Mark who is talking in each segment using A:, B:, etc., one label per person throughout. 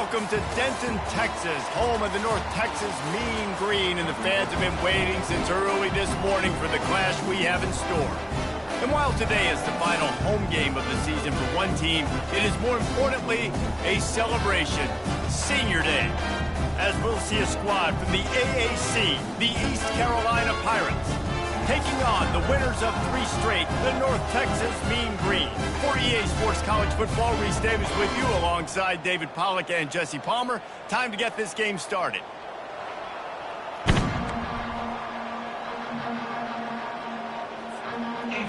A: Welcome to Denton, Texas, home of the North Texas Mean Green, and the fans have been waiting since early this morning for the clash we have in store. And while today is the final home game of the season for one team, it is more importantly a celebration, Senior Day, as we'll see a squad from the AAC, the East Carolina Pirates, taking on the winners of 3 straight, the North Texas Mean Green. For EA Sports College Football, Reese Davis with you alongside David Pollack and Jesse Palmer. Time to get this game started.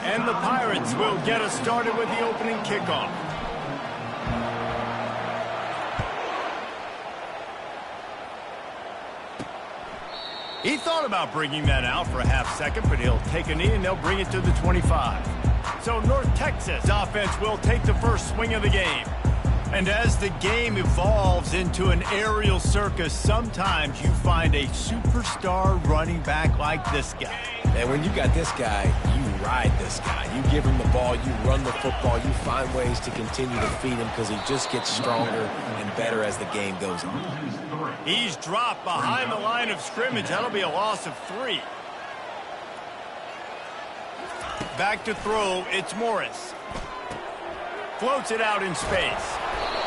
A: And the Pirates will get us started with the opening kickoff. He thought about bringing that out for a half second, but he'll take a knee and they'll bring it to the 25. So North Texas offense will take the first swing of the game. And as the game evolves into an aerial circus, sometimes you find a superstar running back like this guy.
B: And when you got this guy, you ride this guy. You give him the ball, you run the football, you find ways to continue to feed him because he just gets stronger and better as the game goes on.
A: He's dropped behind the line of scrimmage. That'll be a loss of 3. Back to throw, it's Morris. Floats it out in space.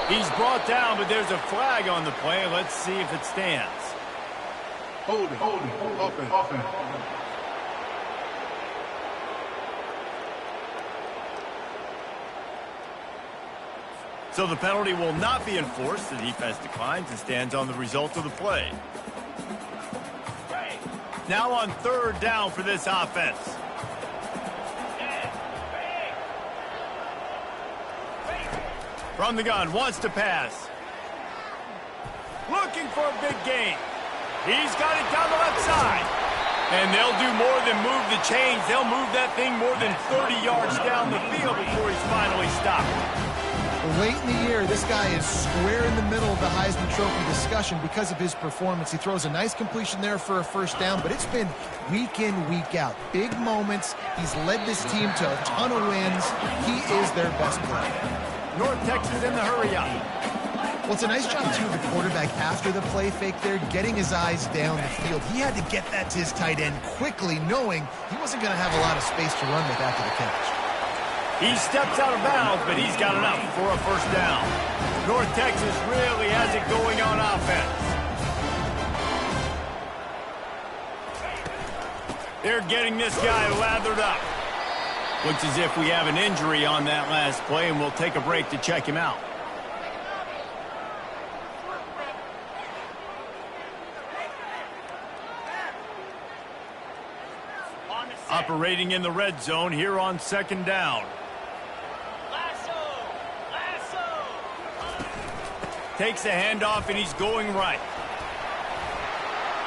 A: He's brought down, but there's a flag on the play. Let's see if it stands.
C: Hold it, open.
A: So the penalty will not be enforced. The defense declines and stands on the result of the play. Now on 3rd down for this offense. From the gun, wants to pass. Looking for a big gain. He's got it down the left side. And they'll do more than move the chains. They'll move that thing more than 30 yards down the field before he's finally stopped.
D: Late in the year, this guy is square in the middle of the Heisman Trophy discussion because of his performance. He throws a nice completion there for a first down, but it's been week in, week out. Big moments. He's led this team to a ton of wins. He is their best player.
A: North Texas in the hurry-up.
D: Well, it's a nice job, too, of the quarterback after the play fake there, getting his eyes down the field. He had to get that to his tight end quickly, knowing he wasn't going to have a lot of space to run with after the catch.
A: He steps out of bounds, but he's got enough for a first down. North Texas really has it going on offense. They're getting this guy lathered up. Looks as if we have an injury on that last play, and we'll take a break to check him out. Operating in the red zone here on 2nd down. Takes a handoff, and he's going right.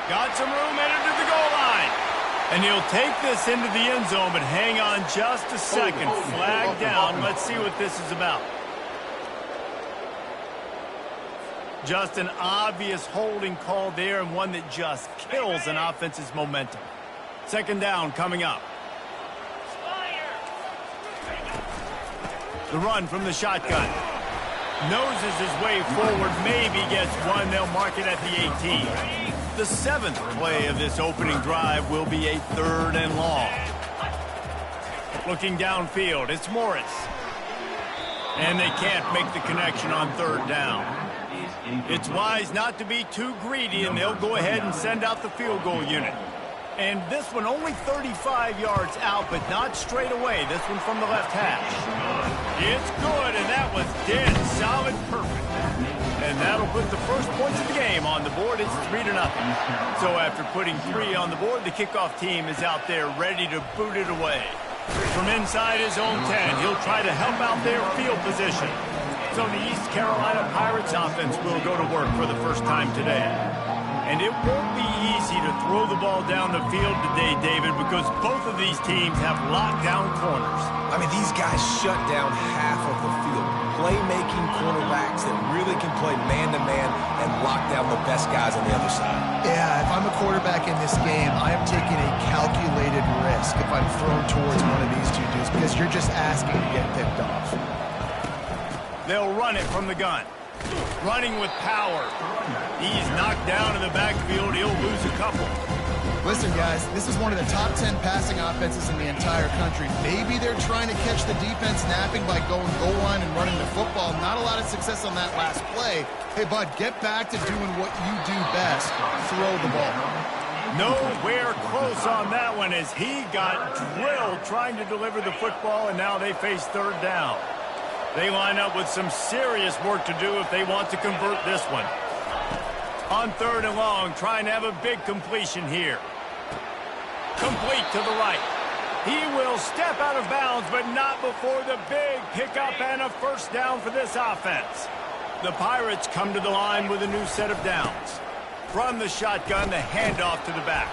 A: Got some room headed to the goal line. And he'll take this into the end zone, but hang on just a second. Flag down. Let's see what this is about. Just an obvious holding call there, and one that just kills an offense's momentum. 2nd down coming up. The run from the shotgun. Noses his way forward, maybe gets one. They'll mark it at the 18. The 7th play of this opening drive will be a 3rd and long. Looking downfield, it's Morris. And they can't make the connection on 3rd down. It's wise not to be too greedy, and they'll go ahead and send out the field goal unit. And this one only 35 yards out, but not straight away. This one from the left hash. It's good, and that was dead solid perfect. And that'll put the first points of the game on the board. It's 3-0. So after putting 3 on the board, the kickoff team is out there ready to boot it away. From inside his own 10, he'll try to help out their field position. So the East Carolina Pirates offense will go to work for the first time today. And it won't be easy to throw the ball down the field today, David, because both of these teams have lockdown corners.
B: I mean, these guys shut down half of the field. Playmaking cornerbacks that really can play man-to-man and lock down the best guys on the other side.
D: Yeah, if I'm a quarterback in this game, I am taking a calculated risk if I'm thrown towards one of these two dudes because you're just asking to get picked off.
A: They'll run it from the gun. running with power. He's knocked down in the backfield. He'll lose a couple.
D: Listen, guys, this is one of the top 10 passing offenses in the entire country. Maybe they're trying to catch the defense napping by going goal line and running the football. Not a lot of success on that last play. Hey, bud, get back to doing what you do best. Throw the ball.
A: Nowhere close on that one as he got drilled trying to deliver the football, and now they face third down. They line up with some serious work to do if they want to convert this one. On third and long, trying to have a big completion here. Complete to the right. He will step out of bounds, but not before the big pickup and a first down for this offense. The Pirates come to the line with a new set of downs. From the shotgun, the handoff to the back.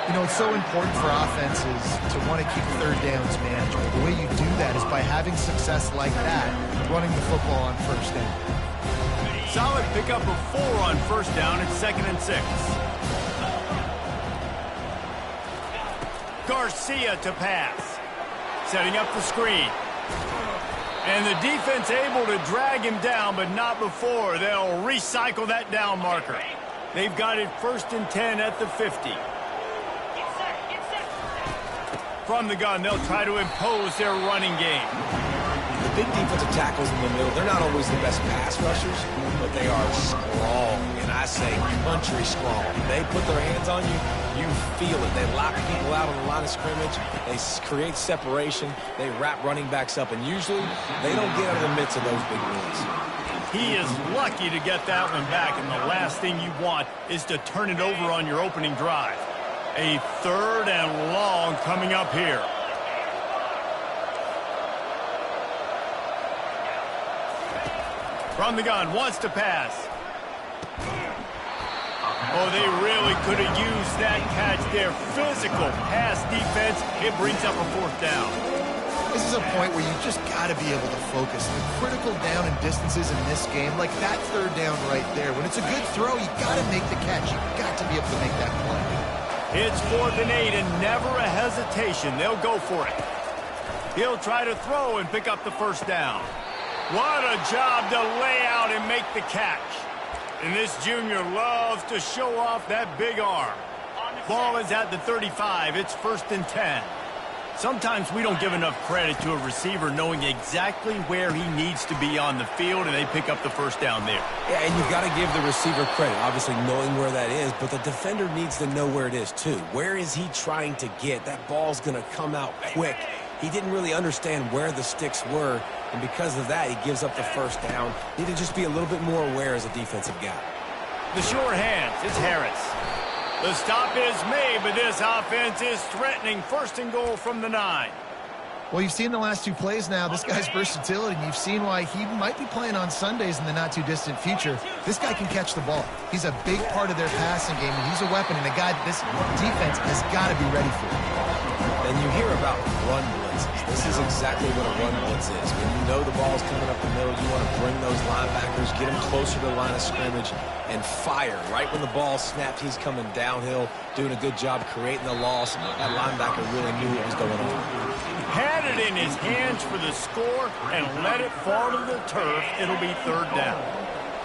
D: You know, it's so important for offenses to want to keep third downs manageable. The way you do that is by having success like that, running the football on first down.
A: Solid pickup of 4 on first down. It's 2nd and 6. Garcia to pass. Setting up the screen. And the defense able to drag him down, but not before. They'll recycle that down marker. They've got it 1st and 10 at the 50. From the gun, they'll try to impose their running game.
B: The big defensive tackles in the middle, they're not always the best pass rushers, but they are strong, and I say country strong. They put their hands on you, you feel it. They lock people out on the line of scrimmage. They create separation. They wrap running backs up, and usually they don't get out of the midst of those big runs.
A: He is lucky to get that one back, and the last thing you want is to turn it over on your opening drive. A 3rd and long coming up here. From the gun, wants to pass. Oh, they really could have used that catch there. Physical pass defense. It brings up a 4th down.
D: This is a point where you just got to be able to focus. The critical down and distances in this game, like that 3rd down right there. When it's a good throw, you got to make the catch. You got to be able to make that play.
A: It's 4th and 8 and never a hesitation. They'll go for it. He'll try to throw and pick up the first down. What a job to lay out and make the catch. And this junior loves to show off that big arm. Ball is at the 35. It's 1st and 10. Sometimes we don't give enough credit to a receiver knowing exactly where he needs to be on the field, and they pick up the first down there.
B: Yeah, and you've got to give the receiver credit, obviously knowing where that is, but the defender needs to know where it is too. Where is he trying to get? That ball's going to come out quick. He didn't really understand where the sticks were, and because of that, he gives up the first down. Need to just be a little bit more aware as a defensive guy.
A: The sure hands, it's Harris. The stop is made, but this offense is threatening 1st and goal from the 9.
D: Well, you've seen the last 2 plays now. This guy's versatility, and you've seen why he might be playing on Sundays in the not-too-distant future. This guy can catch the ball. He's a big part of their passing game, and he's a weapon, and a guy this defense has got to be ready for.
B: And you hear about run blitzes. This is exactly what a run blitz is. When you know the ball's coming up the middle, you want to bring those linebackers, get them closer to the line of scrimmage, and fire. Right when the ball snapped, he's coming downhill, doing a good job creating the loss. That linebacker really knew what was going on.
A: Had it in his hands for the score and let it fall to the turf. It'll be 3rd down.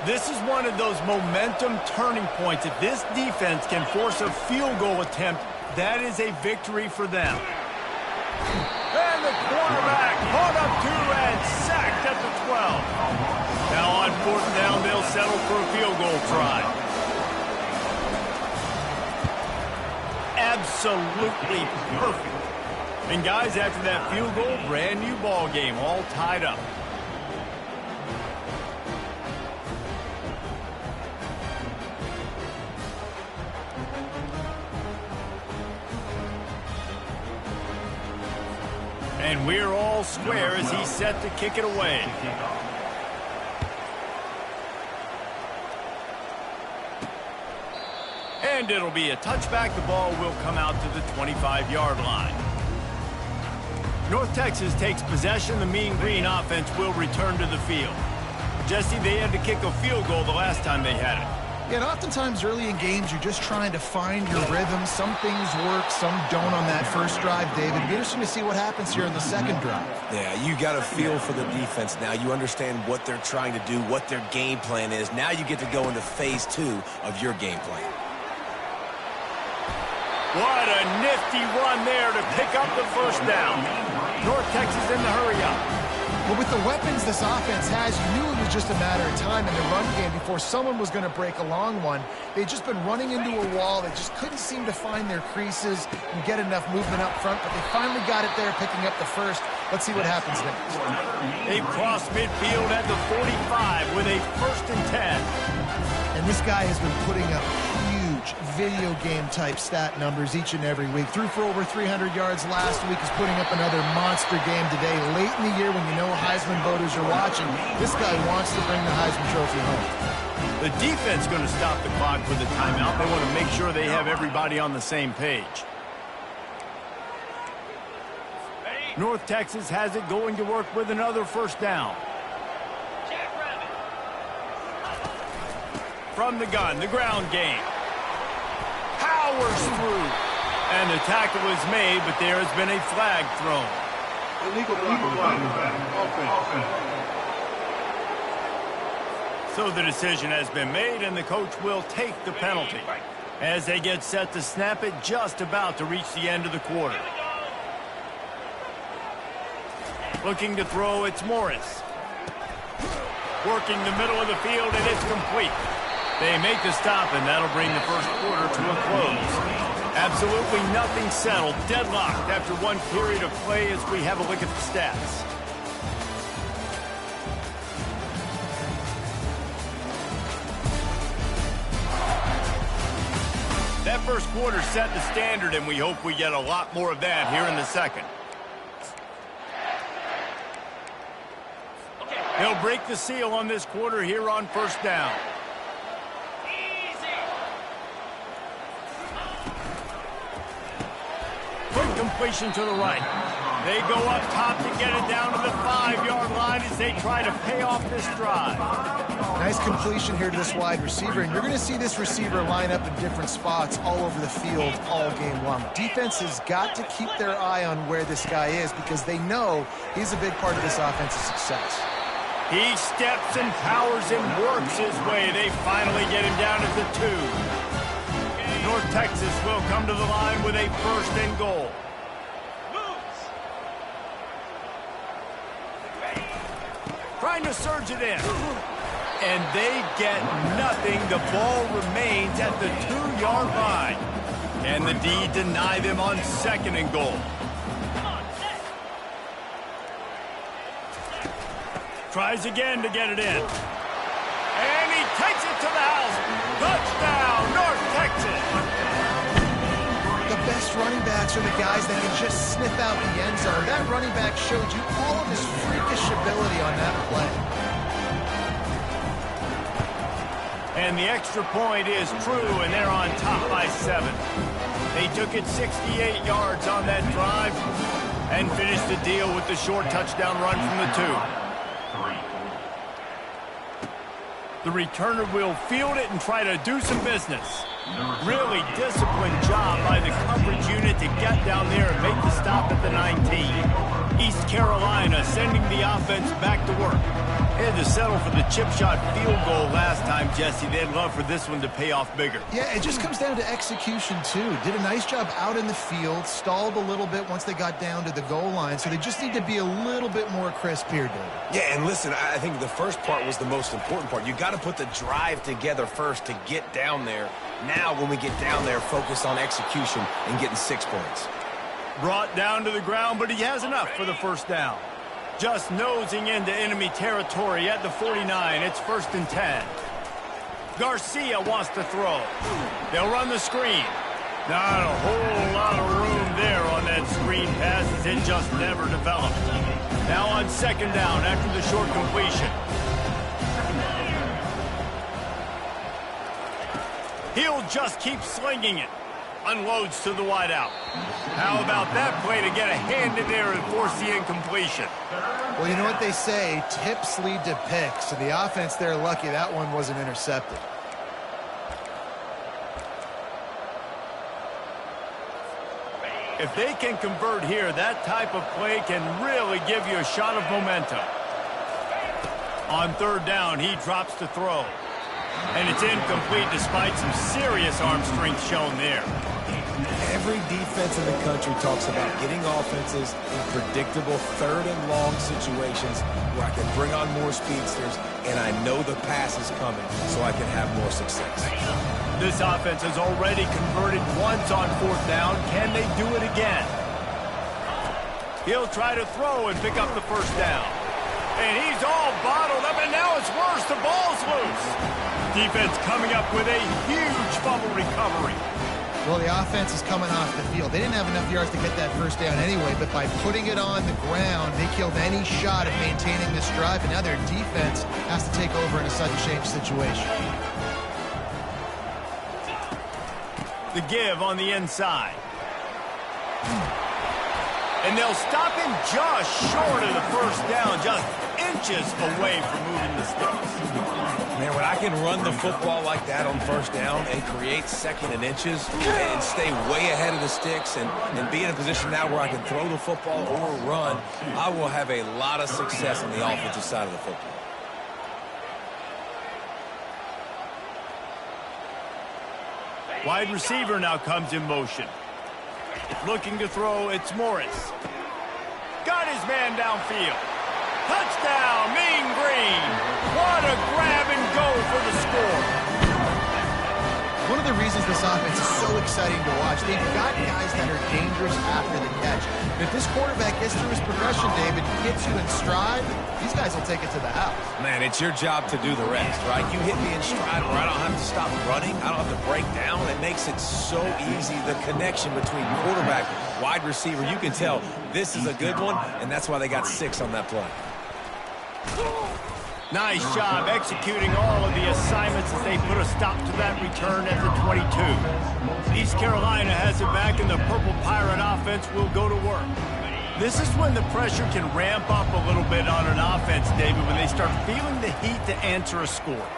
A: This is one of those momentum turning points. If this defense can force a field goal attempt, that is a victory for them. And the quarterback caught up 2 and sacked at the 12. Now on 4th down, they'll settle for a field goal try. Absolutely perfect. And guys, after that field goal, brand new ball game, all tied up. And we're all square as he's set to kick it away. And it'll be a touchback. The ball will come out to the 25-yard line. North Texas takes possession. The Mean Green offense will return to the field. Jesse, they had to kick a field goal the last time they had it.
D: Yeah, and oftentimes early in games, you're just trying to find your rhythm. Some things work, some don't on that first drive, David. It'll be interesting to see what happens here in the second drive.
B: Yeah, you got a feel for the defense now. You understand what they're trying to do, what their game plan is. Now you get to go into phase 2 of your game plan.
A: What a nifty run there to pick up the first down. North Texas in the hurry-up.
D: But with the weapons this offense has, you knew it was just a matter of time in the run game before someone was going to break a long one. They'd just been running into a wall. They just couldn't seem to find their creases and get enough movement up front, but they finally got it there, picking up the first. Let's see what happens next.
A: They cross midfield at the 45 with a 1st and 10.
D: And this guy has been putting up huge video game type stat numbers each and every week. Threw for over 300 yards last week. He's putting up another monster game today. Late in the year when you know Heisman voters are watching, this guy wants to bring the Heisman Trophy home.
A: The defense going to stop the clock for the timeout. They want to make sure they have everybody on the same page. North Texas has it going to work with another first down. From the gun, the ground game. Powers through. And the tackle is made, but there has been a flag thrown.
C: Illegal flag. Offense.
A: So the decision has been made, and the coach will take the penalty. As they get set to snap it, just about to reach the end of the quarter. Looking to throw, it's Morris. Working the middle of the field, and it's complete. They make the stop, and that'll bring the first quarter to a close. Absolutely nothing settled. Deadlocked after one period of play as we have a look at the stats. That first quarter set the standard, and we hope we get a lot more of that here in the second. They'll break the seal on this quarter here on first down. Quick completion to the right. They go up top to get it down to the 5-yard line as they try to pay off this drive.
D: Nice completion here to this wide receiver, and you're going to see this receiver line up in different spots all over the field all game long. Defense has got to keep their eye on where this guy is because they know he's a big part of this offense's success.
A: He steps and powers and works his way. They finally get him down at the 2. North Texas will come to the line with a 1st and goal. Trying to surge it in. And they get nothing. The ball remains at the 2-yard line. And the D deny them on 2nd and goal. Tries again to get it in. And he takes it to the house. Touchdown, North Texas.
D: The best running backs are the guys that can just sniff out the end zone. That running back showed you all of his freakish ability on that play.
A: And the extra point is true, and they're on top by 7. They took it 68 yards on that drive and finished the deal with the short touchdown run from the 2. The returner will field it and try to do some business. Really disciplined job by the coverage unit to get down there and make the stop at the 19. East Carolina sending the offense back to work. They had to settle for the chip shot field goal last time, Jesse. They'd love for this one to pay off bigger.
D: Yeah, it just comes down to execution, too. Did a nice job out in the field, stalled a little bit once they got down to the goal line, so they just need to be a little bit more crisp here, David.
B: Yeah, and listen, I think the first part was the most important part. You got to put the drive together first to get down there. Now, when we get down there, focus on execution and getting 6 points.
A: Brought down to the ground, but he has enough for the first down. Just nosing into enemy territory at the 49. It's 1st and 10. Garcia wants to throw. They'll run the screen. Not a whole lot of room there on that screen pass as it just never developed. Now on 2nd down after the short completion. He'll just keep slinging it. Unloads to the wideout. How about that play to get a hand in there and force the incompletion?
D: Well, you know what they say, tips lead to picks. So the offense, they're lucky that one wasn't intercepted.
A: If they can convert here, that type of play can really give you a shot of momentum. On third down, he drops to throw. And it's incomplete despite some serious arm strength shown there.
B: Every defense in the country talks about getting offenses in predictable third and long situations where I can bring on more speedsters and I know the pass is coming so I can have more success.
A: This offense has already converted once on fourth down. Can they do it again? He'll try to throw and pick up the first down. And he's all bottled up, and now it's worse. The ball's loose. Defense coming up with a huge fumble recovery.
D: Well, the offense is coming off the field. They didn't have enough yards to get that first down anyway, but by putting it on the ground, they killed any shot at maintaining this drive, and now their defense has to take over in a sudden change situation.
A: The give on the inside. And they'll stop him just short of the first down, just inches away from moving the sticks.
B: Man, when I can run the football like that on first down and create second and inches and stay way ahead of the sticks and be in a position now where I can throw the football or run, I will have a lot of success on the offensive side of the football.
A: Wide receiver now comes in motion. Looking to throw, it's Morris. Got his man downfield. Touchdown, Mean Green. What a grab and go for the score.
D: One of the reasons this offense is so exciting to watch, they've got guys that are dangerous after the catch. And if this quarterback gets through his progression, David, gets you in stride, these guys will take it to the house.
B: Man, it's your job to do the rest, right? You hit me in stride where I don't have to stop running. I don't have to break down. It makes it so easy. The connection between quarterback, wide receiver, you can tell this is a good one, and that's why they got 6 on that play.
A: Nice job executing all of the assignments as they put a stop to that return at the 22. East Carolina has it back, and the Purple Pirate offense will go to work. This is when the pressure can ramp up a little bit on an offense, David, when they start feeling the heat to answer a score.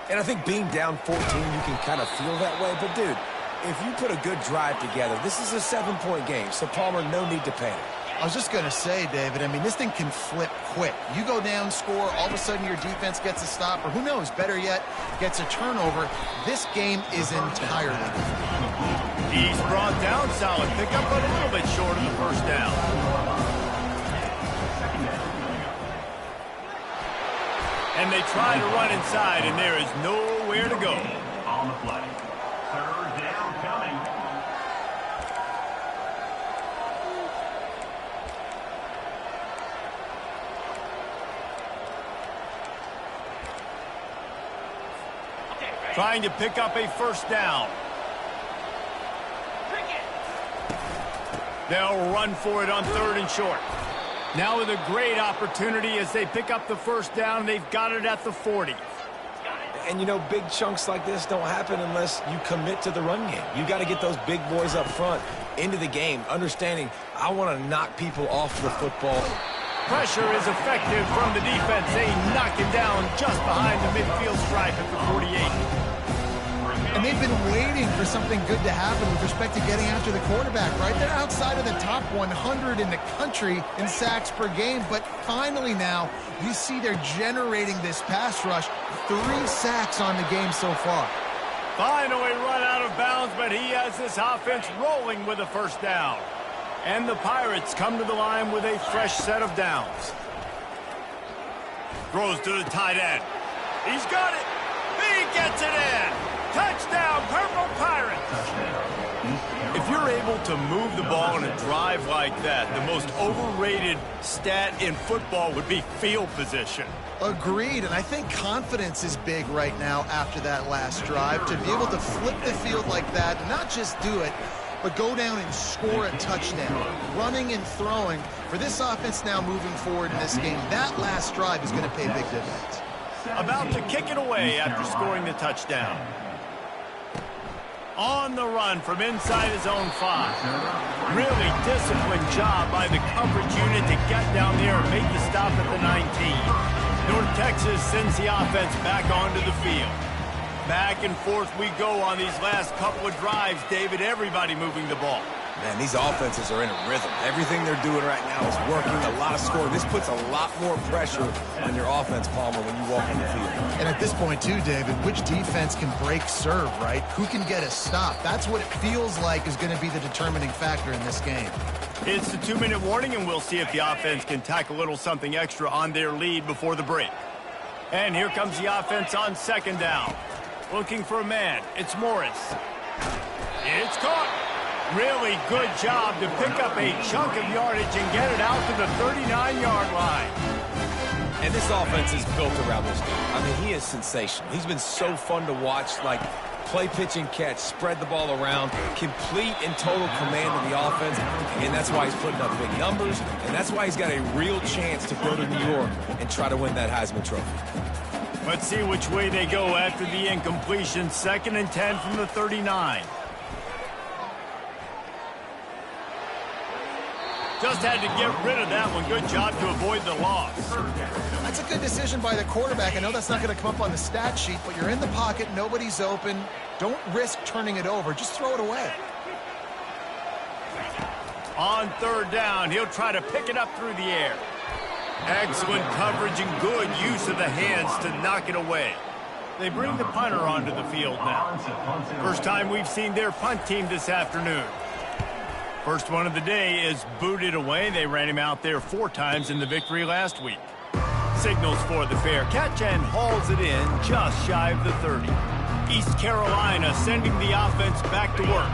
B: And I think being down 14, you can kind of feel that way. But, dude, if you put a good drive together, this is a 7-point game, so Palmer, no need to panic.
D: I was just going to say, David, I mean, this thing can flip quick. You go down, score, all of a sudden your defense gets a stop, or who knows, better yet, gets a turnover. This game is entirely different.
A: He's brought down, solid pickup, but a little bit short of the first down. And they try to run inside, and there is nowhere to go.
C: On the play. Third down coming.
A: Trying to pick up a first down. They'll run for it on third and short. Now with a great opportunity as they pick up the first down. They've got it at the 40.
B: And, you know, big chunks like this don't happen unless you commit to the run game. You got to get those big boys up front into the game, understanding I want to knock people off the football.
A: Pressure is effective from the defense. They knock him down just behind the midfield stripe at the 48.
D: And they've been waiting for something good to happen with respect to getting after the quarterback, right? They're outside of the top 100 in the country in sacks per game, but finally now you see they're generating this pass rush. 3 sacks on the game so far.
A: Finally run out of bounds, but he has this offense rolling with a first down. And the Pirates come to the line with a fresh set of downs. Throws to the tight end. He's got it. He gets it in. Touchdown, Purple Pirates. If you're able to move the ball in a drive like that, the most overrated stat in football would be field position.
D: Agreed, and I think confidence is big right now after that last drive. To be able to flip the field like that, and not just do it, but go down and score a touchdown. Running and throwing. For this offense now moving forward in this game, that last drive is going to pay big dividends.
A: About to kick it away after scoring the touchdown. On the run from inside his own 5. Really disciplined job by the coverage unit to get down there and make the stop at the 19. North Texas sends the offense back onto the field. Back and forth we go on these last couple of drives, David. Everybody moving the ball.
B: Man, these offenses are in a rhythm. Everything they're doing right now is working. A lot of scoring. This puts a lot more pressure on your offense, Palmer, when you walk on the field.
D: And at this point, too, David, which defense can break serve, right? Who can get a stop? That's what it feels like is going to be the determining factor in this game.
A: It's the 2-minute warning, and we'll see if the offense can tack a little something extra on their lead before the break. And here comes the offense on second down. Looking for a man. It's Morris. It's caught. Really good job to pick up a chunk of yardage and get it out to the 39-yard line.
B: And this offense is built around this dude. I mean, he is sensational. He's been so fun to watch, like play, pitch, and catch, spread the ball around, complete and total command of the offense. And that's why he's putting up big numbers, and that's why he's got a real chance to go to New York and try to win that Heisman Trophy.
A: Let's see which way they go after the incompletion. 2nd and 10 from the 39. Just had to get rid of that one. Good job to avoid the loss.
D: That's a good decision by the quarterback. I know that's not going to come up on the stat sheet, but you're in the pocket, nobody's open. Don't risk turning it over. Just throw it away.
A: On 3rd down, he'll try to pick it up through the air. Excellent coverage and good use of the hands to knock it away. They bring the punter onto the field now. First time we've seen their punt team this afternoon. First one of the day is booted away. They ran him out there 4 times in the victory last week. Signals for the fair catch and hauls it in just shy of the 30. East Carolina sending the offense back to work.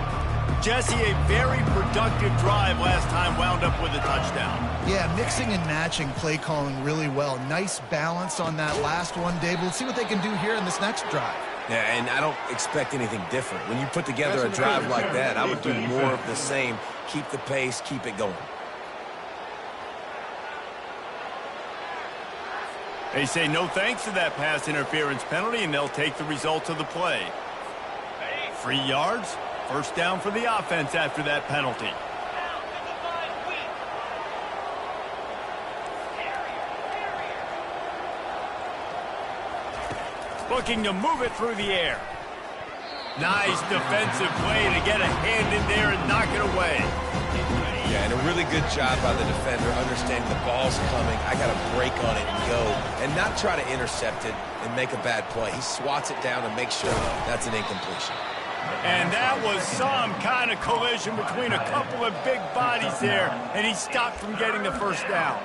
A: Jesse, a very productive drive last time, wound up with a touchdown.
D: Yeah, mixing and matching play calling really well. Nice balance on that last one, Dave. We'll see what they can do here in this next drive.
B: Yeah, and I don't expect anything different. When you put together a drive like that, I would do more of the same. Keep the pace, keep it going.
A: They say no thanks to that pass interference penalty, and they'll take the results of the play. 3 yards, 1st down for the offense after that penalty. Looking to move it through the air. Nice defensive play to get a hand in there and knock it away.
B: Yeah, and a really good job by the defender, understanding the ball's coming. I got to break on it and go, and not try to intercept it and make a bad play. He swats it down and makes sure that's an incompletion.
A: And that was some kind of collision between a couple of big bodies there, and he stopped from getting the 1st down.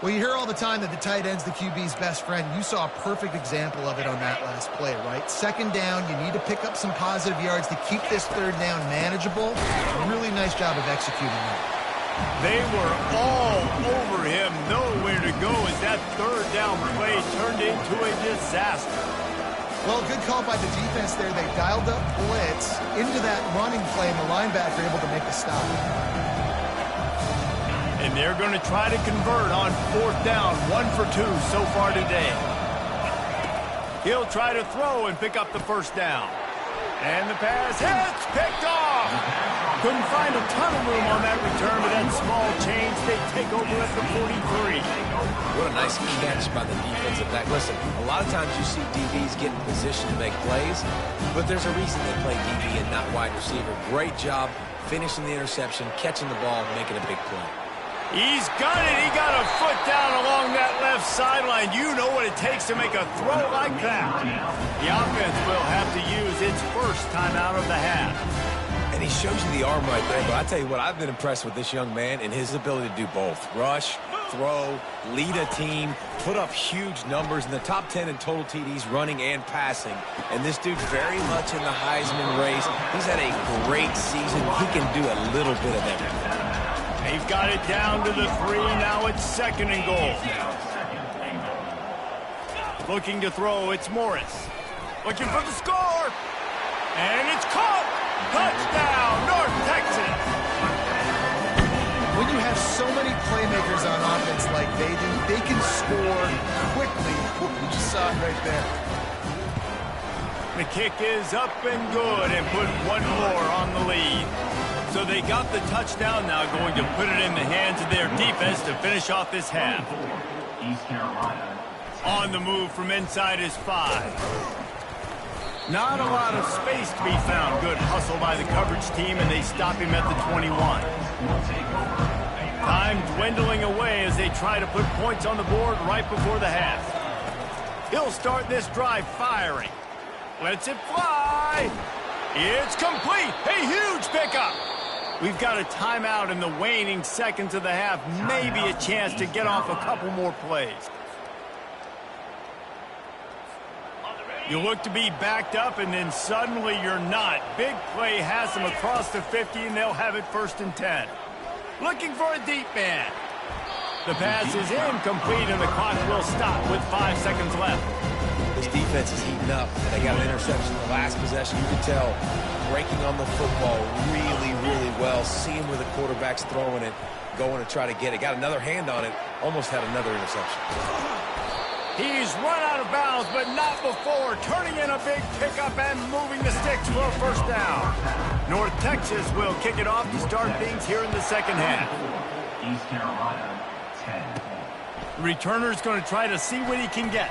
D: Well, you hear all the time that the tight end's the QB's best friend. You saw a perfect example of it on that last play, right? 2nd down, you need to pick up some positive yards to keep this 3rd down manageable. Really nice job of executing that.
A: They were all over him, nowhere to go as that 3rd down play turned into a disaster.
D: Well, good call by the defense there. They dialed up blitz into that running play, and the linebacker able to make a stop.
A: And they're going to try to convert on 4th down, 1 for 2 so far today. He'll try to throw and pick up the 1st down. And the pass hits, picked off. Couldn't find a ton of room on that return, but that small change, they take over at the 43.
B: What a nice catch by the defensive back. Listen, a lot of times you see DBs get in position to make plays, but there's a reason they play DB and not wide receiver. Great job finishing the interception, catching the ball, making a big play.
A: He's got it. He got a foot down along that left sideline. You know what it takes to make a throw like that. The offense will have to use its 1st time out of the half.
B: And he shows you the arm right there, but I tell you what, I've been impressed with this young man and his ability to do both. Rush, throw, lead a team, put up huge numbers in the top 10 in total TDs running and passing. And this dude's very much in the Heisman race. He's had a great season. He can do a little bit of everything.
A: They've got it down to the 3. Now it's 2nd and goal. Looking to throw, it's Morris. Looking for the score. And it's caught. Touchdown, North Texas.
D: When you have so many playmakers on offense like they do, they can score quickly. You just saw it right there.
A: The kick is up and good and put 1 more on the lead. So they got the touchdown, now going to put it in the hands of their defense to finish off this half.
C: East Carolina.
A: On the move from inside is 5. Not a lot of space to be found. Good hustle by the coverage team, and they stop him at the 21. Time dwindling away as they try to put points on the board right before the half. He'll start this drive firing. Lets it fly. It's complete. A huge pickup. We've got a timeout in the waning seconds of the half. Maybe a chance to get off a couple more plays. You look to be backed up, and then suddenly you're not. Big play has them across the 50, and they'll have it 1st and 10. Looking for a deep man. The pass is incomplete, and the clock will stop with 5 seconds left.
B: This defense is heating up. They got an interception in the last possession. You can tell breaking on the football really, really well. Seeing where the quarterback's throwing it, going to try to get it. Got another hand on it. Almost had another interception.
A: He's run out of bounds, but not before. Turning in a big pickup and moving the sticks for a 1st down. North Texas will kick it off to start things here in the 2nd half.
C: East Carolina, 10.
A: The returner's going to try to see what he can get.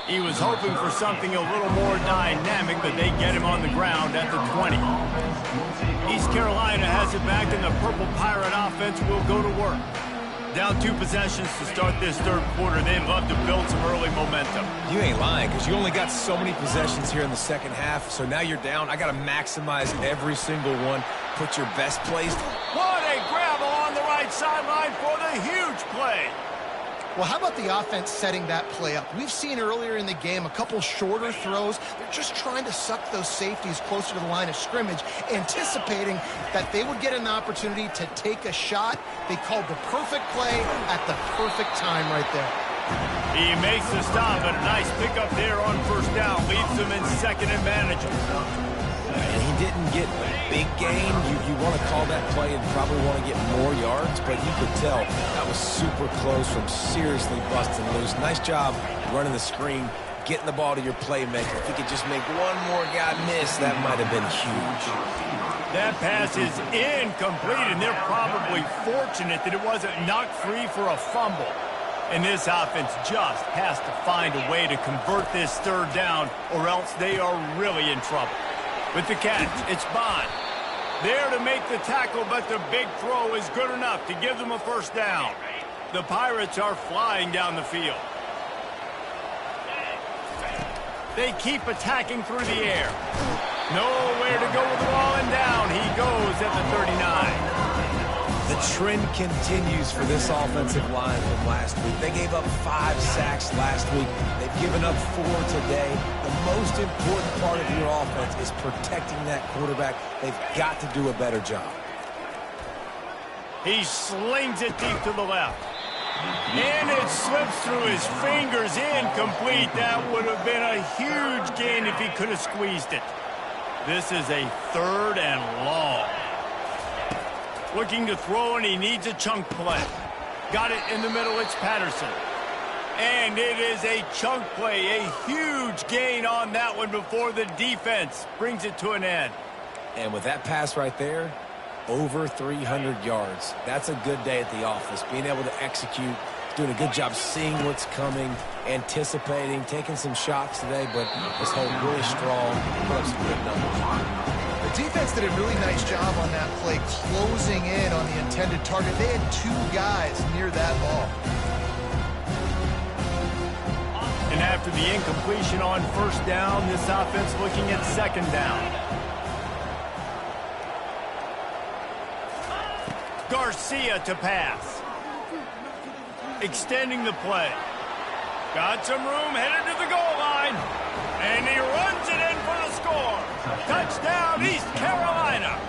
A: He was hoping for something a little more dynamic, but they get him on the ground at the 20. East Carolina has it back, and the Purple Pirate offense will go to work. Down 2 possessions to start this 3rd quarter. They'd love to build some early momentum.
B: You ain't lying, because you only got so many possessions here in the 2nd half, so now you're down. I got to maximize every single one. Put your best plays.
A: What a grab along the right sideline for the huge play.
D: Well, how about the offense setting that play up? We've seen earlier in the game a couple shorter throws. They're just trying to suck those safeties closer to the line of scrimmage, anticipating that they would get an opportunity to take a shot. They called the perfect play at the perfect time right there.
A: He makes the stop, but a nice pickup there on 1st down. Leaves them in 2nd and manageable.
B: And he didn't get a big gain. You want to call that play and probably want to get more yards, but you could tell that was super close from seriously busting loose. Nice job running the screen, getting the ball to your playmaker. If he could just make one more guy miss, that might have been huge.
A: That pass is incomplete, and they're probably fortunate that it wasn't knocked free for a fumble. And this offense just has to find a way to convert this 3rd down, or else they are really in trouble. With the catch, it's Bond. There to make the tackle, but the big throw is good enough to give them a 1st down. The Pirates are flying down the field. They keep attacking through the air. Nowhere to go with the ball, and down he goes at the 39.
B: The trend continues for this offensive line from last week. They gave up 5 sacks last week. They've given up 4 today. The most important part of your offense is protecting that quarterback. They've got to do a better job.
A: He slings it deep to the left. And it slips through his fingers, incomplete. That would have been a huge gain if he could have squeezed it. This is a 3rd and long. Looking to throw, and he needs a chunk play. Got it in the middle, it's Patterson. And it is a chunk play, a huge gain on that one before the defense brings it to an end.
B: And with that pass right there, over 300 yards. That's a good day at the office. Being able to execute, doing a good job seeing what's coming, anticipating, taking some shots today, but this whole really strong, put up some good numbers.
D: The defense did a really nice job on that play, closing in on the intended target. They had 2 guys near that ball.
A: And after the incompletion on 1st down, this offense looking at 2nd down. Garcia to pass. Extending the play. Got some room, headed to the goal line. And he runs it in for the score. Touchdown, East Carolina.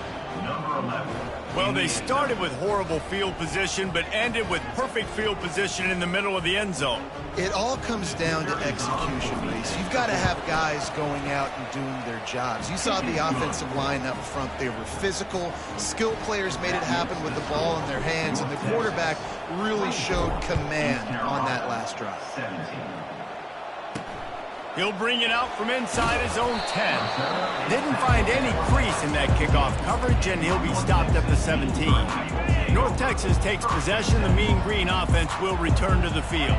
C: Number 11.
A: Well, they started with horrible field position, but ended with perfect field position in the middle of the end zone.
D: It all comes down to execution, Reese. You've got to have guys going out and doing their jobs. You saw the offensive line up front. They were physical. Skilled players made it happen with the ball in their hands, and the quarterback really showed command on that last drive.
C: 17.
A: He'll bring it out from inside his own 10. Didn't find any crease in that kickoff coverage, and he'll be stopped at the 17. North Texas takes possession. The Mean Green offense will return to the field.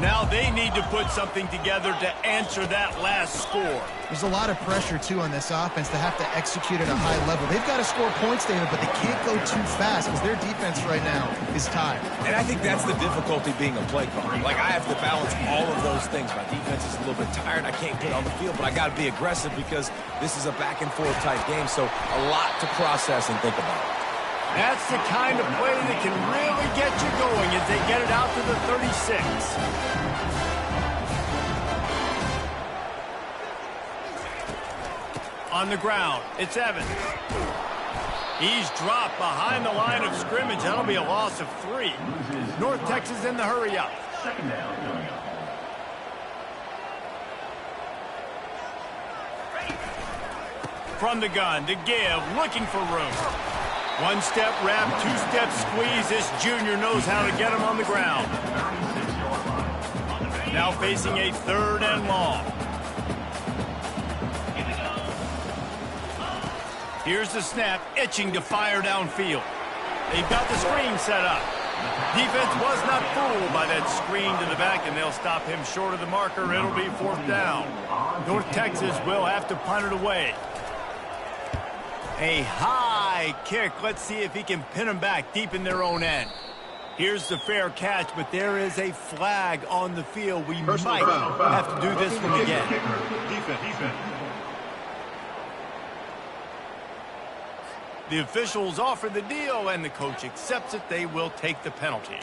A: Now they need to put something together to answer that last score.
D: There's a lot of pressure, too, on this offense to have to execute at a high level. They've got to score points, David, but they can't go too fast because their defense right now is tired.
B: And I think that's the difficulty being a play caller. Like, I have to balance all of those things. My defense is a little bit tired. I can't get on the field, but I got to be aggressive because this is a back-and-forth type game, so a lot to process and think about.
A: That's the kind of play that can really get you going as they get it out to the 36. On the ground, it's Evans. He's dropped behind the line of scrimmage. That'll be a loss of 3. North Texas in the hurry-up.
C: Second down going up.
A: From the gun to give, looking for room. One-step wrap, two-step squeeze. This junior knows how to get him on the ground. Now facing a 3rd and long. Here's the snap, itching to fire downfield. They've got the screen set up. Defense was not fooled by that screen to the back, and they'll stop him short of the marker. It'll be 4th down. North Texas will have to punt it away. A high kick. Let's see if he can pin them back deep in their own end. Here's the fair catch, but there is a flag on the field. We might have to do this one again.
C: Defense.
A: The officials offer the deal, and the coach accepts it. They will take the penalty.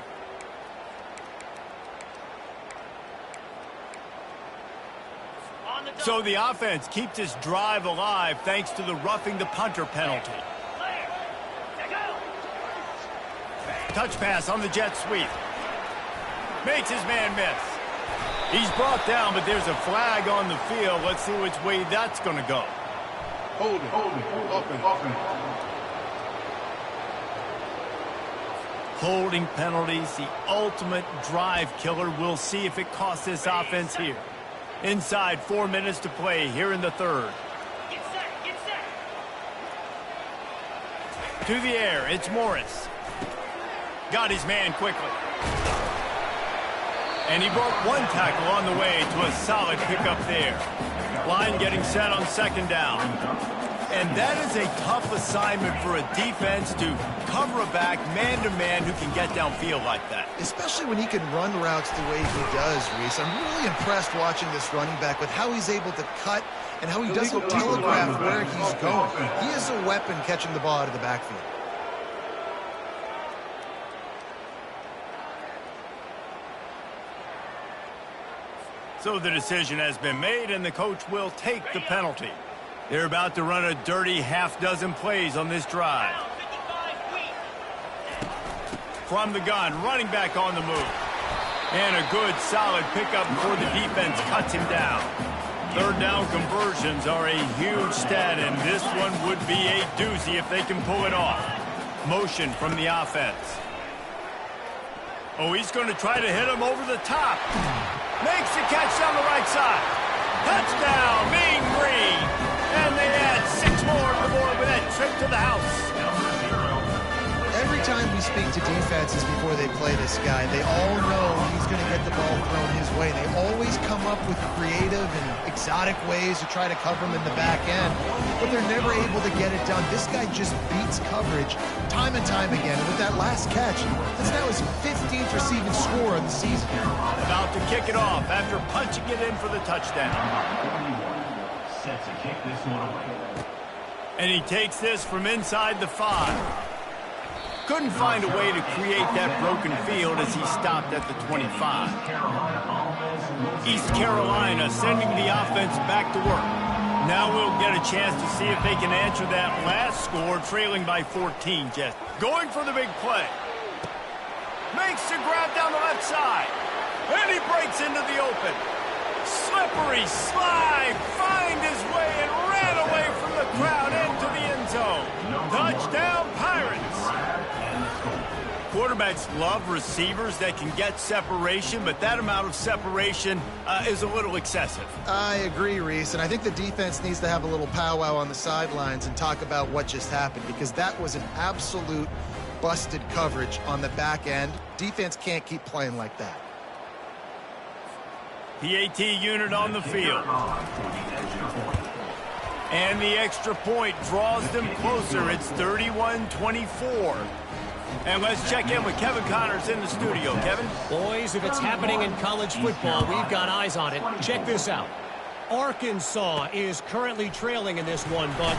A: So the offense keeps this drive alive thanks to the roughing the punter penalty. Touch pass on the jet sweep. Makes his man miss. He's brought down, but there's a flag on the field. Let's see which way that's going to go.
C: Hold it. Offense.
A: Holding penalties, the ultimate drive killer. We'll see if it costs this offense here. Inside 4 minutes to play here in the 3rd.
E: Get set.
A: To the air, it's Morris. Got his man quickly. And he broke one tackle on the way to a solid pickup there. Line getting set on 2nd down. And that is a tough assignment for a defense to cover a back man-to-man who can get downfield like that.
D: Especially when he can run routes the way he does, Reese. I'm really impressed watching this running back with how he's able to cut and how he doesn't telegraph where he's going. He is a weapon catching the ball out of the backfield.
A: So the decision has been made, and the coach will take the penalty. They're about to run a dirty half-dozen plays on this drive. From the gun, running back on the move. And a good, solid pickup before the defense cuts him down. 3rd down conversions are a huge stat, and this one would be a doozy if they can pull it off. Motion from the offense. Oh, he's going to try to hit him over the top. Makes the catch down the right side. Touchdown, Mean Green. And they add 6 more to the board with that trip to the house.
D: Every time we speak to defenses before they play this guy, they all know he's going to get the ball thrown his way. They always come up with creative and exotic ways to try to cover him in the back end, but they're never able to get it done. This guy just beats coverage time and time again. And with that last catch, that's now his 15th receiving score of the season.
A: About to kick it off after punching it in for the touchdown.
C: Set to kick this one away.
A: And he takes this from inside the 5. Couldn't find a way to create that broken field as he stopped at the 25. East Carolina sending the offense back to work. Now we'll get a chance to see if they can answer that last score, trailing by 14, Jess. Going for the big play. Makes the grab down the left side. And he breaks into the open. Slippery slide, find his way and ran away from the crowd into the end zone. Touchdown, Pirates. Quarterbacks love receivers that can get separation, but that amount of separation is a little excessive.
D: I agree, Reese, and I think the defense needs to have a little powwow on the sidelines and talk about what just happened, because that was an absolute busted coverage on the back end. Defense can't keep playing like that.
A: PAT unit on the field. And the extra point draws them closer. It's 31-24. And let's check in with Kevin Connors in the studio. Kevin?
F: Boys, if it's happening in college football, we've got eyes on it. Check this out. Arkansas is currently trailing in this one, but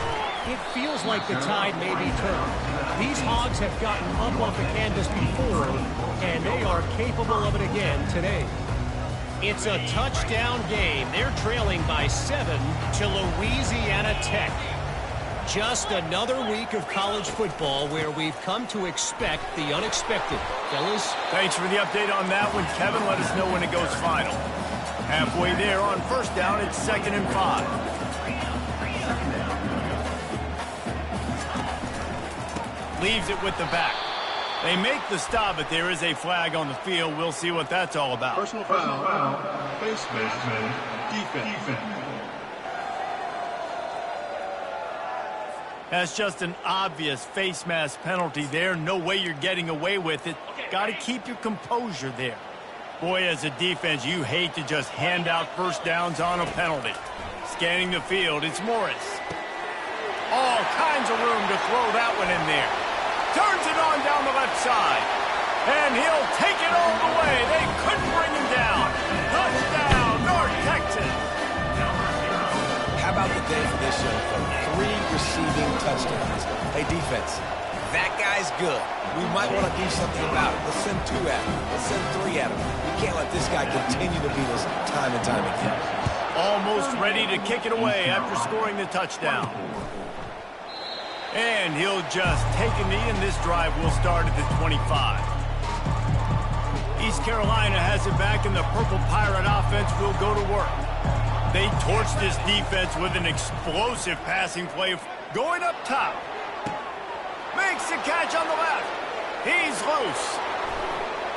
F: it feels like the tide may be turned. These Hogs have gotten up off the canvas before, and they are capable of it again today. It's a touchdown game. They're trailing by 7 to Louisiana Tech. Just another week of college football where we've come to expect the unexpected. Fellas?
A: Thanks for the update on that one, Kevin. Let us know when it goes final. Halfway there on first down, it's 2nd and 5. Leaves it with the back. They make the stop, but there is a flag on the field. We'll see what that's all about.
C: Personal foul. Face mask. Defense.
A: That's just an obvious face mask penalty there. No way you're getting away with it. Got to keep your composure there. Boy, as a defense, you hate to just hand out first downs on a penalty. Scanning the field, it's Morris. All kinds of room to throw that one in there. Turns it on down the left side. And he'll take it all the way. They couldn't bring him down. Touchdown, North Texas.
B: How about the day for this young fella? 3 receiving touchdowns. Hey, defense, that guy's good. We might want to do something about it. Let's send 2 at him. Let's send 3 at him. We can't let this guy continue to beat us time and time again.
A: Almost ready to kick it away after scoring the touchdown. And he'll just take a knee, and this drive will start at the 25. East Carolina has it back, and the Purple Pirate offense will go to work. They torched this defense with an explosive passing play going up top. Makes the catch on the left. He's loose.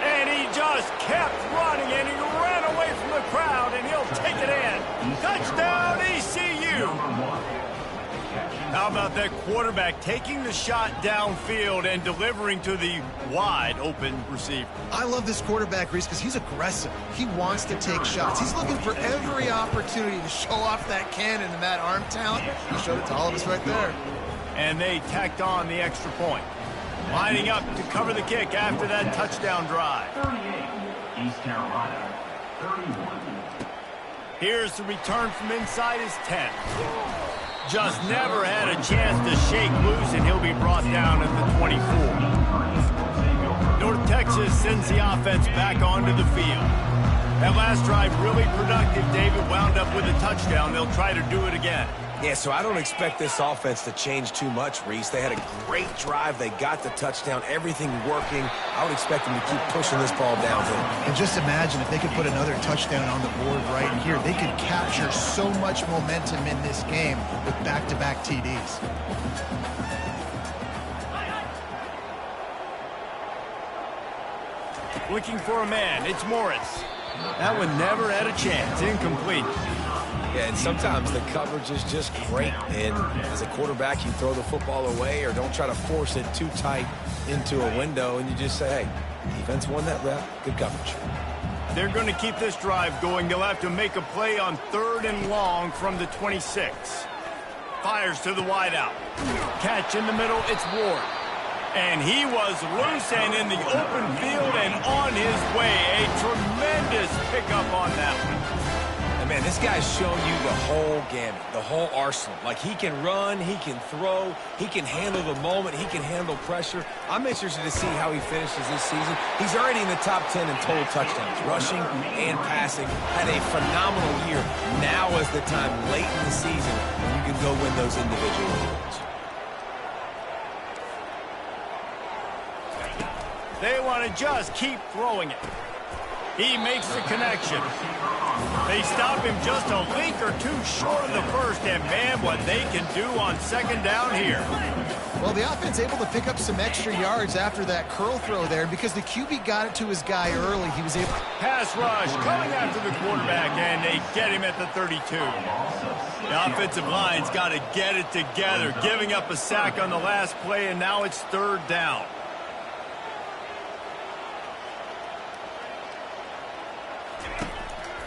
A: And he just kept running, and he ran away from the crowd, and he'll take it in. Touchdown, ECU. How about that quarterback taking the shot downfield and delivering to the wide open receiver?
D: I love this quarterback, Reese, because he's aggressive. He wants to take shots. He's looking for every opportunity to show off that cannon and that arm talent. He showed it to all of us right there.
A: And they tacked on the extra point. Lining up to cover the kick after that touchdown drive.
C: 38, East Carolina. 31.
A: Here's the return from inside his 10. Just never had a chance to shake loose, and he'll be brought down at the 24. North Texas sends the offense back onto the field. That last drive really productive. David wound up with a touchdown. They'll try to do it again.
B: Yeah, so I don't expect this offense to change too much, Reese. They had a great drive. They got the touchdown. Everything working. I would expect them to keep pushing this ball downfield.
D: And just imagine if they could put another touchdown on the board right here. They could capture so much momentum in this game with back-to-back TDs.
A: Looking for a man. It's Morris. That one never had a chance. Incomplete.
B: Yeah, and sometimes the coverage is just great. And as a quarterback, you throw the football away or don't try to force it too tight into a window, and you just say, hey, defense won that rep. Good coverage.
A: They're going to keep this drive going. They'll have to make a play on 3rd and long from the 26. Fires to the wideout. Catch in the middle. It's Ward. And he was loose and in the open field and on his way. A tremendous pickup on that one.
B: And man, this guy's shown you the whole gamut, the whole arsenal. Like, he can run, he can throw, he can handle the moment, he can handle pressure. I'm interested to see how he finishes this season. He's already in the top 10 in total touchdowns, rushing and passing. Had a phenomenal year. Now is the time late in the season when you can go win those individual awards.
A: They want to just keep throwing it. He makes the connection. They stop him just a link or two short of the first, and man, what they can do on 2nd down here.
D: Well, the offense able to pick up some extra yards after that curl throw there because the QB got it to his guy early. He was able...
A: Pass rush coming after the quarterback, and they get him at the 32. The offensive line's got to get it together, giving up a sack on the last play, and now it's 3rd down.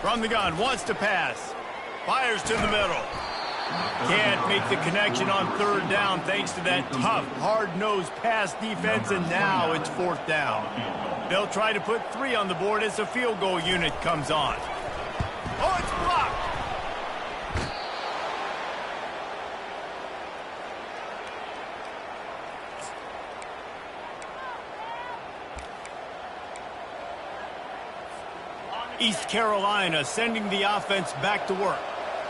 A: From the gun, wants to pass. Fires to the middle. Can't make the connection on third down thanks to that tough, hard-nosed pass defense, and now it's fourth down. They'll try to put 3 on the board as the field goal unit comes on. Oh, it's blocked! East Carolina sending the offense back to work.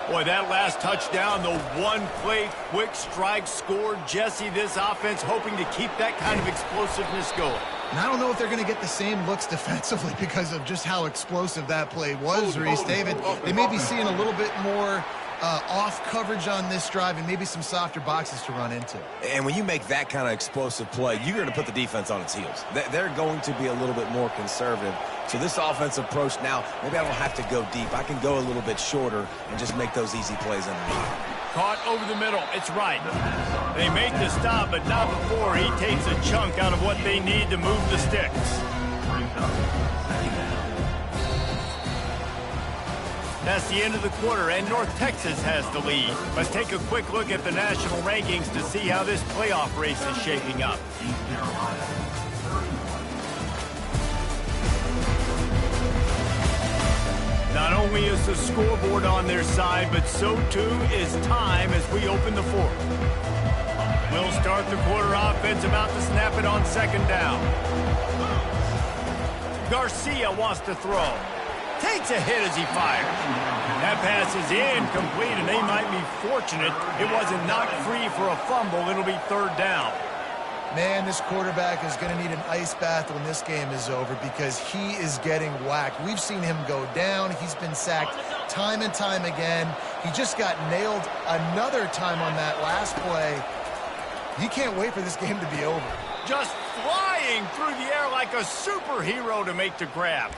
A: Boy, that last touchdown, the one-play quick strike scored. Jesse, this offense hoping to keep that kind of explosiveness going.
D: And I don't know if they're going to get the same looks defensively because of just how explosive that play was, Reese. David, they may be seeing a little bit more off coverage on this drive and maybe some softer boxes to run into.
B: And when you make that kind of explosive play, you're going to put the defense on its heels. They're going to be a little bit more conservative. So this offensive approach now, maybe I don't have to go deep. I can go a little bit shorter and just make those easy plays underneath.
A: Caught over the middle. It's right. They make the stop, but not before he takes a chunk out of what they need to move the sticks. That's the end of the quarter, and North Texas has the lead. Let's take a quick look at the national rankings to see how this playoff race is shaping up. Not only is the scoreboard on their side, but so too is time as we open the fourth. We'll start the quarter offense, about to snap it on second down. Garcia wants to throw. Takes a hit as he fires. That pass is incomplete, and they might be fortunate it wasn't knocked free for a fumble. It'll be third down.
D: Man, this quarterback is going to need an ice bath when this game is over because he is getting whacked. We've seen him go down. He's been sacked time and time again. He just got nailed another time on that last play. He can't wait for this game to be over.
A: Just flying through the air like a superhero to make the grab.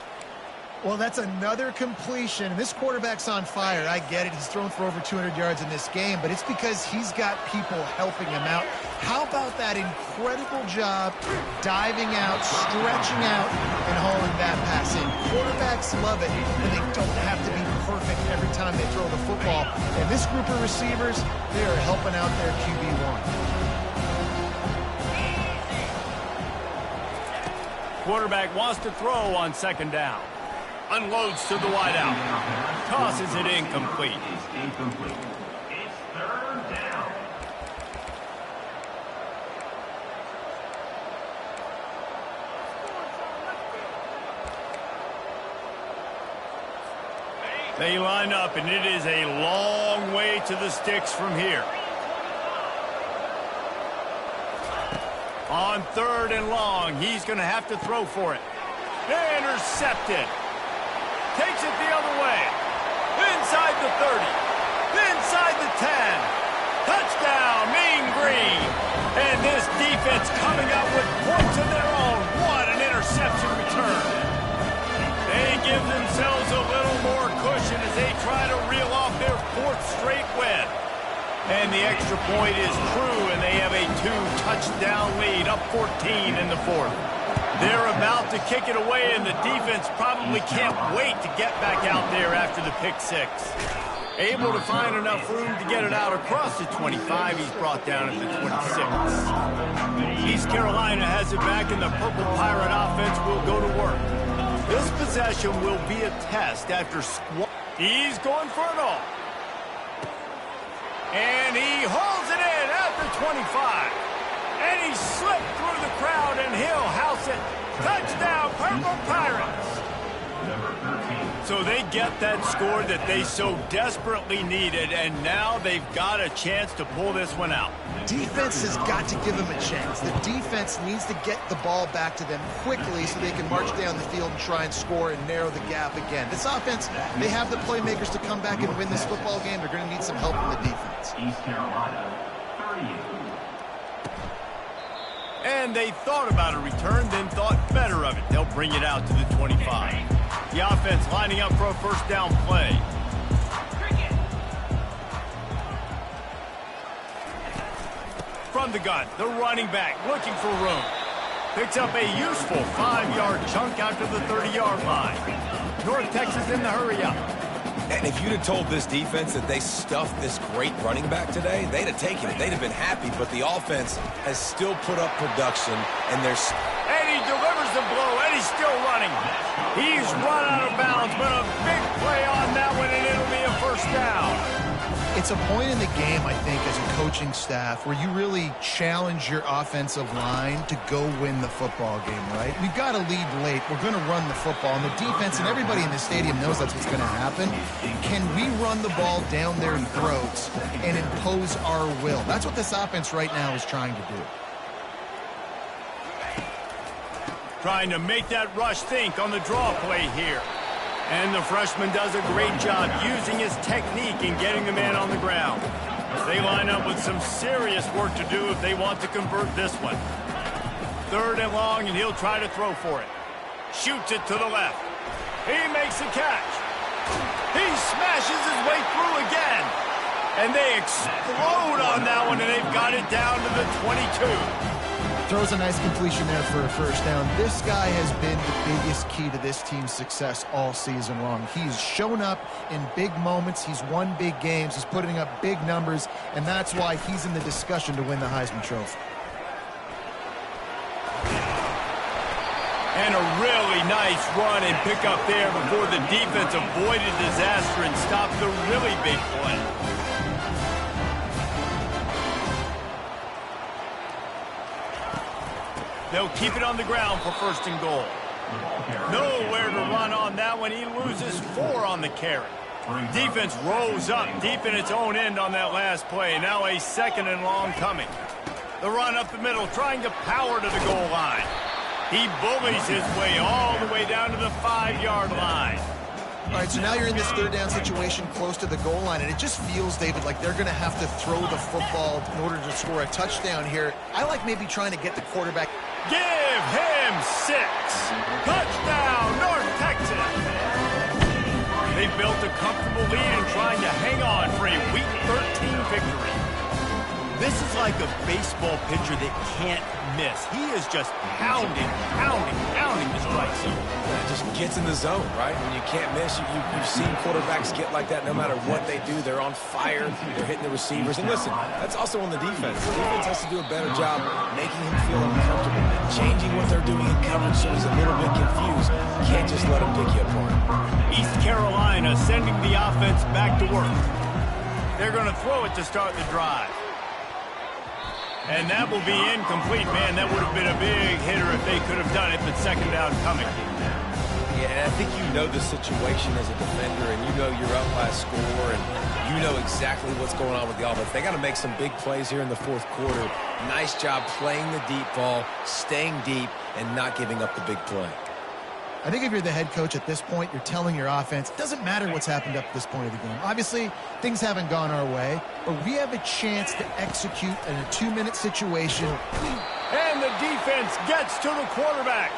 D: Well, that's another completion. This quarterback's on fire. I get it. He's thrown for over 200 yards in this game, but it's because he's got people helping him out. How about that incredible job diving out, stretching out, and hauling that pass in? Quarterbacks love it when they don't have to be perfect every time they throw the football. And this group of receivers, they are helping out their QB1.
A: Quarterback wants to throw on second down. Unloads to the wideout. Tosses it incomplete.
C: It's third down.
A: They line up, and it is a long way to the sticks from here. On third and long, he's going to have to throw for it. Intercepted. Takes it the other way. Inside the 30. Inside the 10. Touchdown, Mean Green. And this defense coming up with points of their own. What an interception return. They give themselves a little more cushion as they try to reel off their fourth straight win. And the extra point is true, and they have a 2-touchdown lead, up 14 in the fourth. They're about to kick it away, and the defense probably can't wait to get back out there after the pick six. Able to find enough room to get it out across the 25. He's brought down at the 26. East Carolina has it back, and the Purple Pirate offense will go to work. This possession will be a test after He's going for it all. And he hauls it in at the 25. And he slipped through the crowd, and he'll house it. Touchdown, Purple Pirates. So they get that score that they so desperately needed, and now they've got a chance to pull this one out.
D: Defense has got to give them a chance. The defense needs to get the ball back to them quickly so they can march down the field and try and score and narrow the gap again. This offense, they have the playmakers to come back and win this football game. They're going to need some help from the defense.
C: East Carolina, 30.
A: And they thought about a return, then thought better of it. They'll bring it out to the 25. The offense lining up for a first down play. From the gun, the running back looking for room. Picks up a useful 5-yard chunk out to the 30-yard line. North Texas in the hurry up.
B: And if you'd have told this defense that they stuffed this great running back today, they'd have taken it. They'd have been happy, but the offense has still put up production, and there's...
A: And he delivers the blow, and he's still running. He's run out of bounds, but a big play on that one, and it'll be a first down.
D: It's a point in the game, I think, as a coaching staff where you really challenge your offensive line to go win the football game, right? We've got to lead late. We're going to run the football. And the defense and everybody in the stadium knows that's what's going to happen. Can we run the ball down their throats and impose our will? That's what this offense right now is trying to do.
A: Trying to make that rush think on the draw play here. And the freshman does a great job using his technique and getting the man on the ground. They line up with some serious work to do if they want to convert this one. 3rd and long, and he'll try to throw for it. Shoots it to the left. He makes the catch. He smashes his way through again. And they explode on that one, and they've got it down to the 22.
D: Throws a nice completion there for a first down. This guy has been the biggest key to this team's success all season long. He's shown up in big moments. He's won big games. He's putting up big numbers, and that's why he's in the discussion to win the Heisman Trophy.
A: And a really nice run and pick up there before the defense avoided disaster and stopped the really big play. They'll keep it on the ground for 1st and goal. Nowhere to run on that one. He loses 4 on the carry. Defense rolls up deep in its own end on that last play. Now a 2nd and long coming. The run up the middle, trying to power to the goal line. He bullies his way all the way down to the 5-yard line.
D: All right, so now you're in this 3rd down situation close to the goal line, and it just feels, David, like they're going to have to throw the football in order to score a touchdown here. I like maybe trying to get the quarterback.
A: Give him 6. Touchdown, North Texas. They built a comfortable lead and trying to hang on for a Week 13 victory. This is like a baseball pitcher that can't miss. He is just pounding the strike zone.
B: It just gets in the zone, right? When you can't miss, you've seen quarterbacks get like that no matter what they do. They're on fire. They're hitting the receivers. And listen, that's also on the defense. The defense has to do a better job making him feel uncomfortable, changing what they're doing in coverage so he's a little bit confused. Can't just let him pick you apart.
A: East Carolina sending the offense back to work. They're going to throw it to start the drive. And that will be incomplete. Man, that would have been a big hitter if they could have done it, but 2nd down coming.
B: Yeah, and I think you know the situation as a defender, and you know you're up by a score, and you know exactly what's going on with the offense. They got to make some big plays here in the 4th quarter. Nice job playing the deep ball, staying deep, and not giving up the big play.
D: I think if you're the head coach at this point, you're telling your offense, it doesn't matter what's happened up to this point of the game. Obviously, things haven't gone our way, but we have a chance to execute in a 2-minute situation.
A: And the defense gets to the quarterback.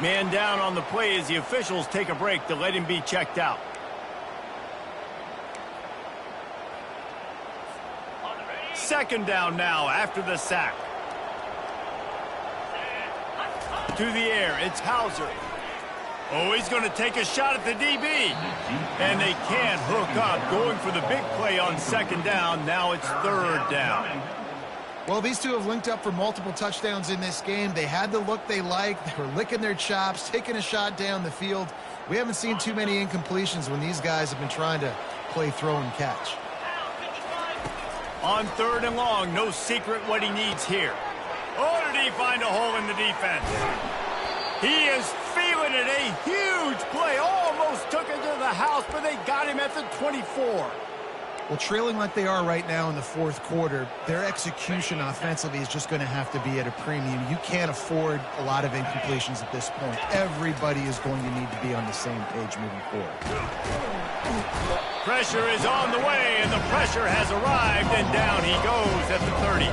A: Man down on the play as the officials take a break to let him be checked out. Second down now after the sack. To the air, it's Hauser. Oh, he's going to take a shot at the DB. And they can't hook up. Going for the big play on 2nd down. Now it's 3rd down.
D: Well, these two have linked up for multiple touchdowns in this game. They had the look they liked. They were licking their chops, taking a shot down the field. We haven't seen too many incompletions when these guys have been trying to play throw and catch.
A: On 3rd and long, no secret what he needs here. Oh, did he find a hole in the defense? He is feeling it. A huge play. Almost took it to the house, but they got him at the 24.
D: Well, trailing like they are right now in the 4th quarter, their execution offensively is just going to have to be at a premium. You can't afford a lot of incompletions at this point. Everybody is going to need to be on the same page moving forward.
A: Pressure is on the way, and the pressure has arrived, and down he goes at the 30.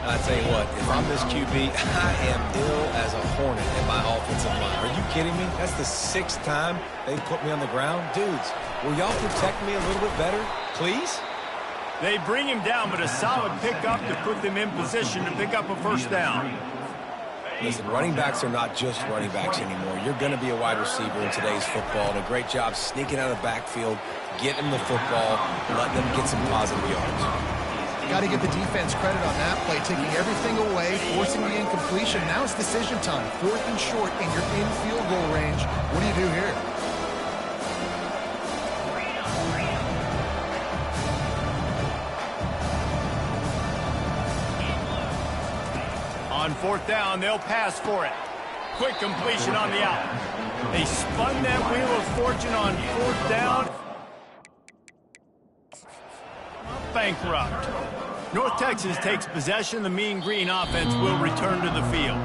B: I tell you what, if I'm this QB, I am ill as a hornet in my offensive line. Are you kidding me? That's the 6th time they put me on the ground. Dudes, will y'all protect me a little bit better, please?
A: They bring him down, but a solid pickup to put them in position to pick up a 1st down.
B: Listen, running backs are not just running backs anymore. You're going to be a wide receiver in today's football, and a great job sneaking out of the backfield, getting the football, letting them get some positive yards.
D: Got to give the defense credit on that play, taking everything away, forcing the incompletion. Now it's decision time. 4th and short, and you're in field goal range. What do you do here?
A: On 4th down, they'll pass for it. Quick completion on the out. They spun that wheel of fortune on 4th down. Bankrupt. North Texas takes possession. The Mean Green offense will return to the field.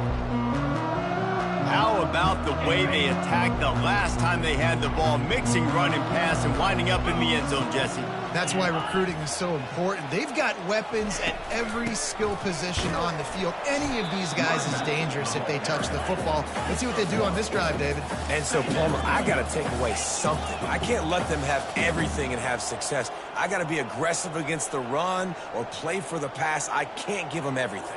A: How about the way they attacked the last time they had the ball, mixing run and pass and winding up in the end zone, Jesse?
D: That's why recruiting is so important. They've got weapons at every skill position on the field. Any of these guys is dangerous if they touch the football. Let's see what they do on this drive, David.
B: And so, Palmer, I got to take away something. I can't let them have everything and have success. I got to be aggressive against the run or play for the pass. I can't give them everything.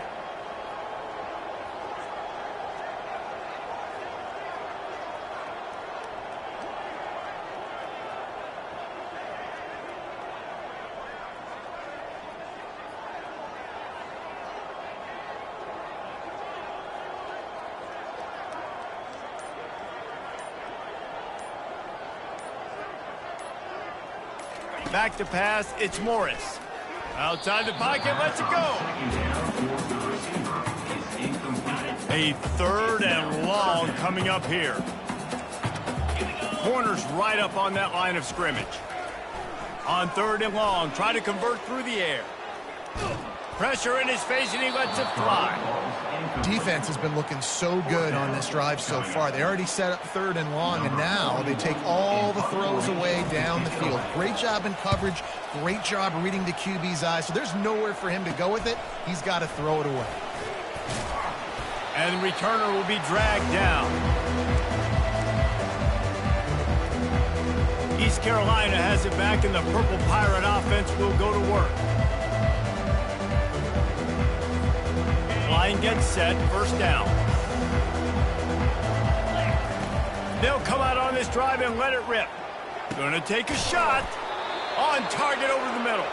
A: Back to pass, it's Morris. Outside the pocket, lets it go. A 3rd and long coming up here. Corner's right up on that line of scrimmage. On 3rd and long, try to convert through the air. Pressure in his face, and he lets it fly.
D: Defense has been looking so good on this drive so far. They already set up 3rd and long, and now they take all the throws away down the field. Great job in coverage. Great job reading the QB's eyes. So there's nowhere for him to go with it. He's got to throw it away.
A: And the returner will be dragged down. East Carolina has it back, and the Purple Pirate offense will go to work. Line gets set, 1st down. They'll come out on this drive and let it rip. Gonna take a shot. On target over the middle.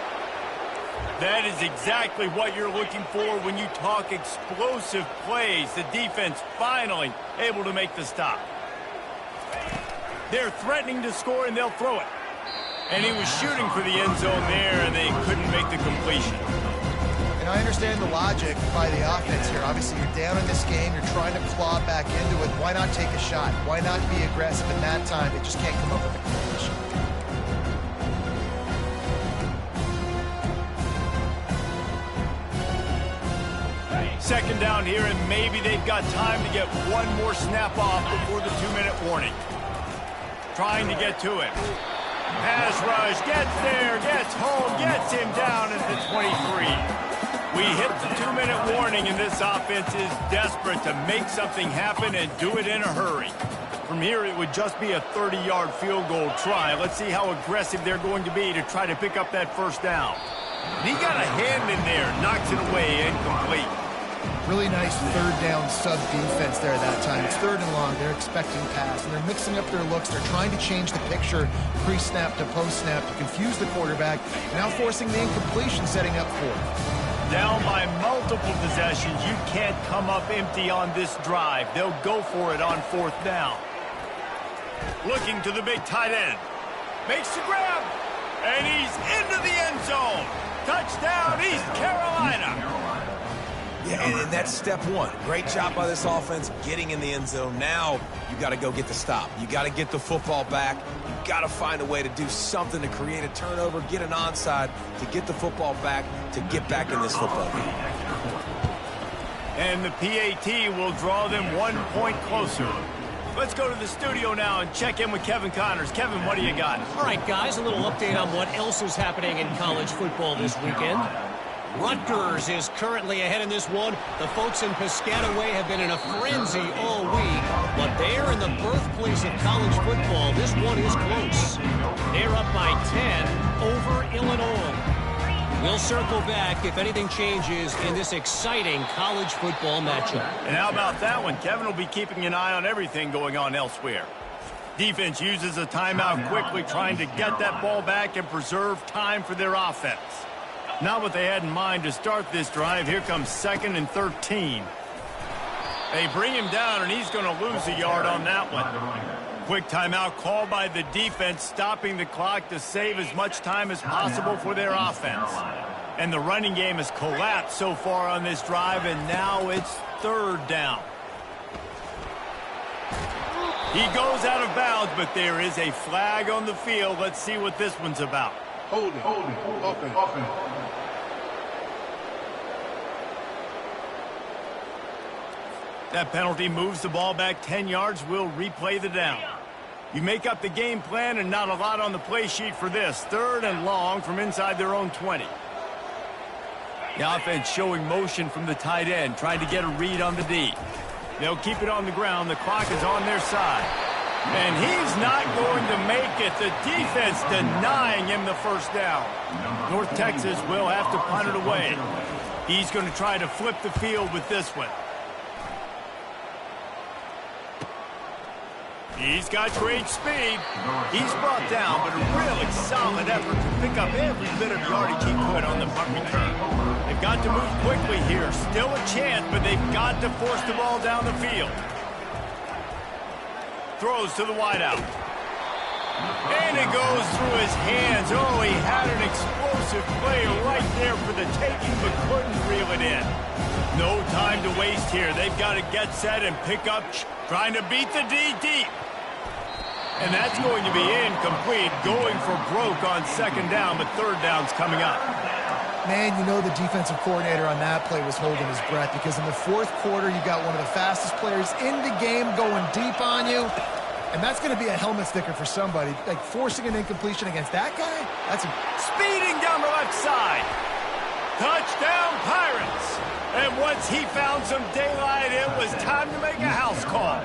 A: That is exactly what you're looking for when you talk explosive plays. The defense finally able to make the stop. They're threatening to score, and they'll throw it. And he was shooting for the end zone there, and they couldn't make the completion.
D: And I understand the logic by the offense here. Obviously, you're down in this game. You're trying to claw back into it. Why not take a shot? Why not be aggressive in that time? They just can't come up with a completion.
A: 2nd down here, and maybe they've got time to get one more snap off before the 2-minute warning. Trying to get to it. Pass rush, gets there, gets home, gets him down at the 23. We hit the 2-minute warning, and this offense is desperate to make something happen and do it in a hurry. From here, it would just be a 30-yard field goal try. Let's see how aggressive they're going to be to try to pick up that 1st down. And he got a hand in there, knocks it away, incomplete.
D: Really nice 3rd down sub-defense there that time. It's 3rd and long. They're expecting pass, and they're mixing up their looks. They're trying to change the picture pre-snap to post-snap to confuse the quarterback, now forcing the incompletion, setting up 4th.
A: Down by multiple possessions. You can't come up empty on this drive. They'll go for it on 4th down. Looking to the big tight end. Makes the grab, and he's into the end zone. Touchdown, East Carolina.
B: Yeah, and that's step 1. Great job by this offense getting in the end zone. Now you got to go get the stop. You got to get the football back. You got to find a way to do something to create a turnover, get an onside, to get the football back, to get back in this football game.
A: And the PAT will draw them 1 point closer. Let's go to the studio now and check in with Kevin Connors. Kevin, what do you got?
F: All right, guys, a little update on what else is happening in college football this weekend. Rutgers is currently ahead in this one. The folks in Piscataway have been in a frenzy all week, but they're in the birthplace of college football. This one is close. They're up by 10 over Illinois. We'll circle back if anything changes in this exciting college football matchup.
A: And how about that one? Kevin will be keeping an eye on everything going on elsewhere. Defense uses a timeout quickly, trying to get that ball back and preserve time for their offense. Not what they had in mind to start this drive. Here comes 2nd and 13. They bring him down, and he's going to lose a yard on that one. Quick timeout called by the defense, stopping the clock to save as much time as possible for their offense. And the running game has collapsed so far on this drive, and now it's 3rd down. He goes out of bounds, but there is a flag on the field. Let's see what this one's about.
G: Hold it. Offense.
A: That penalty moves the ball back 10 yards. We'll replay the down. You make up the game plan and not a lot on the play sheet for this. 3rd and long from inside their own 20. The offense showing motion from the tight end, trying to get a read on the D. They'll keep it on the ground. The clock is on their side. And he's not going to make it. The defense denying him the first down. North Texas will have to punt it away. He's going to try to flip the field with this one. He's got great speed. He's brought down, but a really solid effort to pick up every bit of yardage he could on the punt return. They've got to move quickly here. Still a chance, but they've got to force the ball down the field. Throws to the wideout. And it goes through his hands. Oh, he had an explosive play right there for the taking, but couldn't reel it in. No time to waste here. They've got to get set and pick up, trying to beat the D deep. And that's going to be incomplete, going for broke on 2nd down, but 3rd down's coming up.
D: Man, you know the defensive coordinator on that play was holding his breath, because in the 4th quarter, you got one of the fastest players in the game going deep on you. And that's going to be a helmet sticker for somebody. Like, forcing an incompletion against that guy, that's
A: speeding down the left side. Touchdown, Pirates. And once he found some daylight, it was time to make a house call.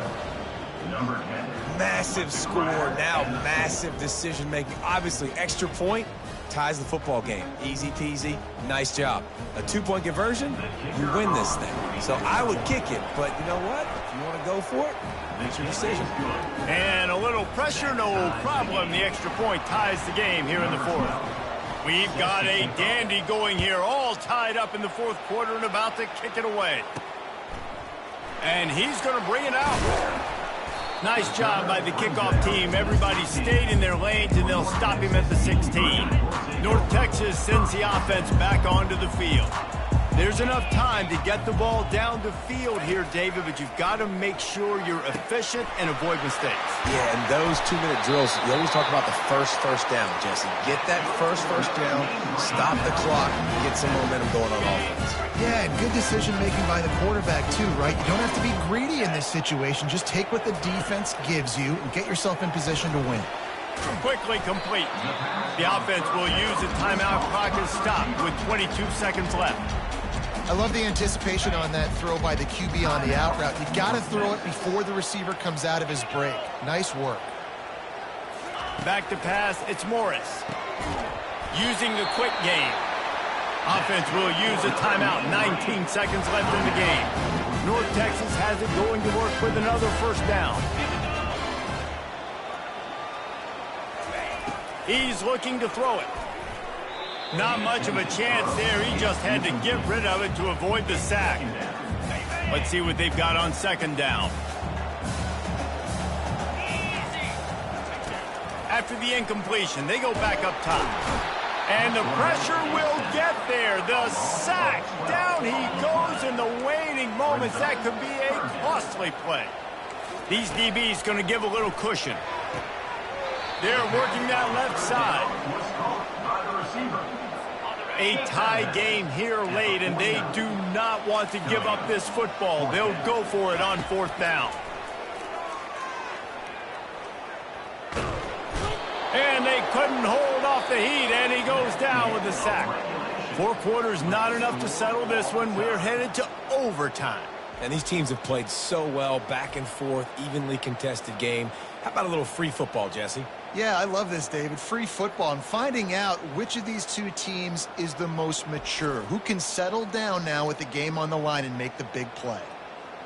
B: Massive score, now massive decision-making. Obviously, extra point ties the football game. Easy peasy, nice job. A 2-point conversion, you win this thing. So I would kick it, but you know what? If you want to go for it, make your decision.
A: And a little pressure, no problem. The extra point ties the game here in the 4th. We've got a dandy going here, all tied up in the 4th quarter and about to kick it away. And he's going to bring it out. Nice job by the kickoff team. Everybody stayed in their lanes, and they'll stop him at the 16. North Texas sends the offense back onto the field. There's enough time to get the ball down the field here, David, but you've got to make sure you're efficient and avoid mistakes.
B: Yeah, and those 2-minute drills, you always talk about the first down, Jesse. Get that first down, stop the clock, get some momentum going on offense.
D: Yeah, and good decision-making by the quarterback, too, right? You don't have to be greedy in this situation. Just take what the defense gives you and get yourself in position to win.
A: Quickly complete. The offense will use the timeout. Clock is stopped with 22 seconds left.
D: I love the anticipation on that throw by the QB on the out route. You got to throw it before the receiver comes out of his break. Nice work.
A: Back to pass, it's Morris. Using the quick game. Offense will use a timeout. 19 seconds left in the game. North Texas has it going to work with another 1st down. He's looking to throw it. Not much of a chance there. He just had to get rid of it to avoid the sack. Let's see what they've got on 2nd down. After the incompletion, they go back up top. And the pressure will get there. The sack. Down he goes in the waning moments. That could be a costly play. These DBs going to give a little cushion. They're working that left side. A tie game here late, and they do not want to give up this football. They'll go for it on 4th down. And they couldn't hold off the heat, and he goes down with the sack. 4 quarters, not enough to settle this one. We're headed to overtime.
B: And these teams have played so well, back and forth, evenly contested game. How about a little free football, Jesse?
D: Yeah, I love this, David. Free football. I'm finding out which of these two teams is the most mature, who can settle down now with the game on the line and make the big play.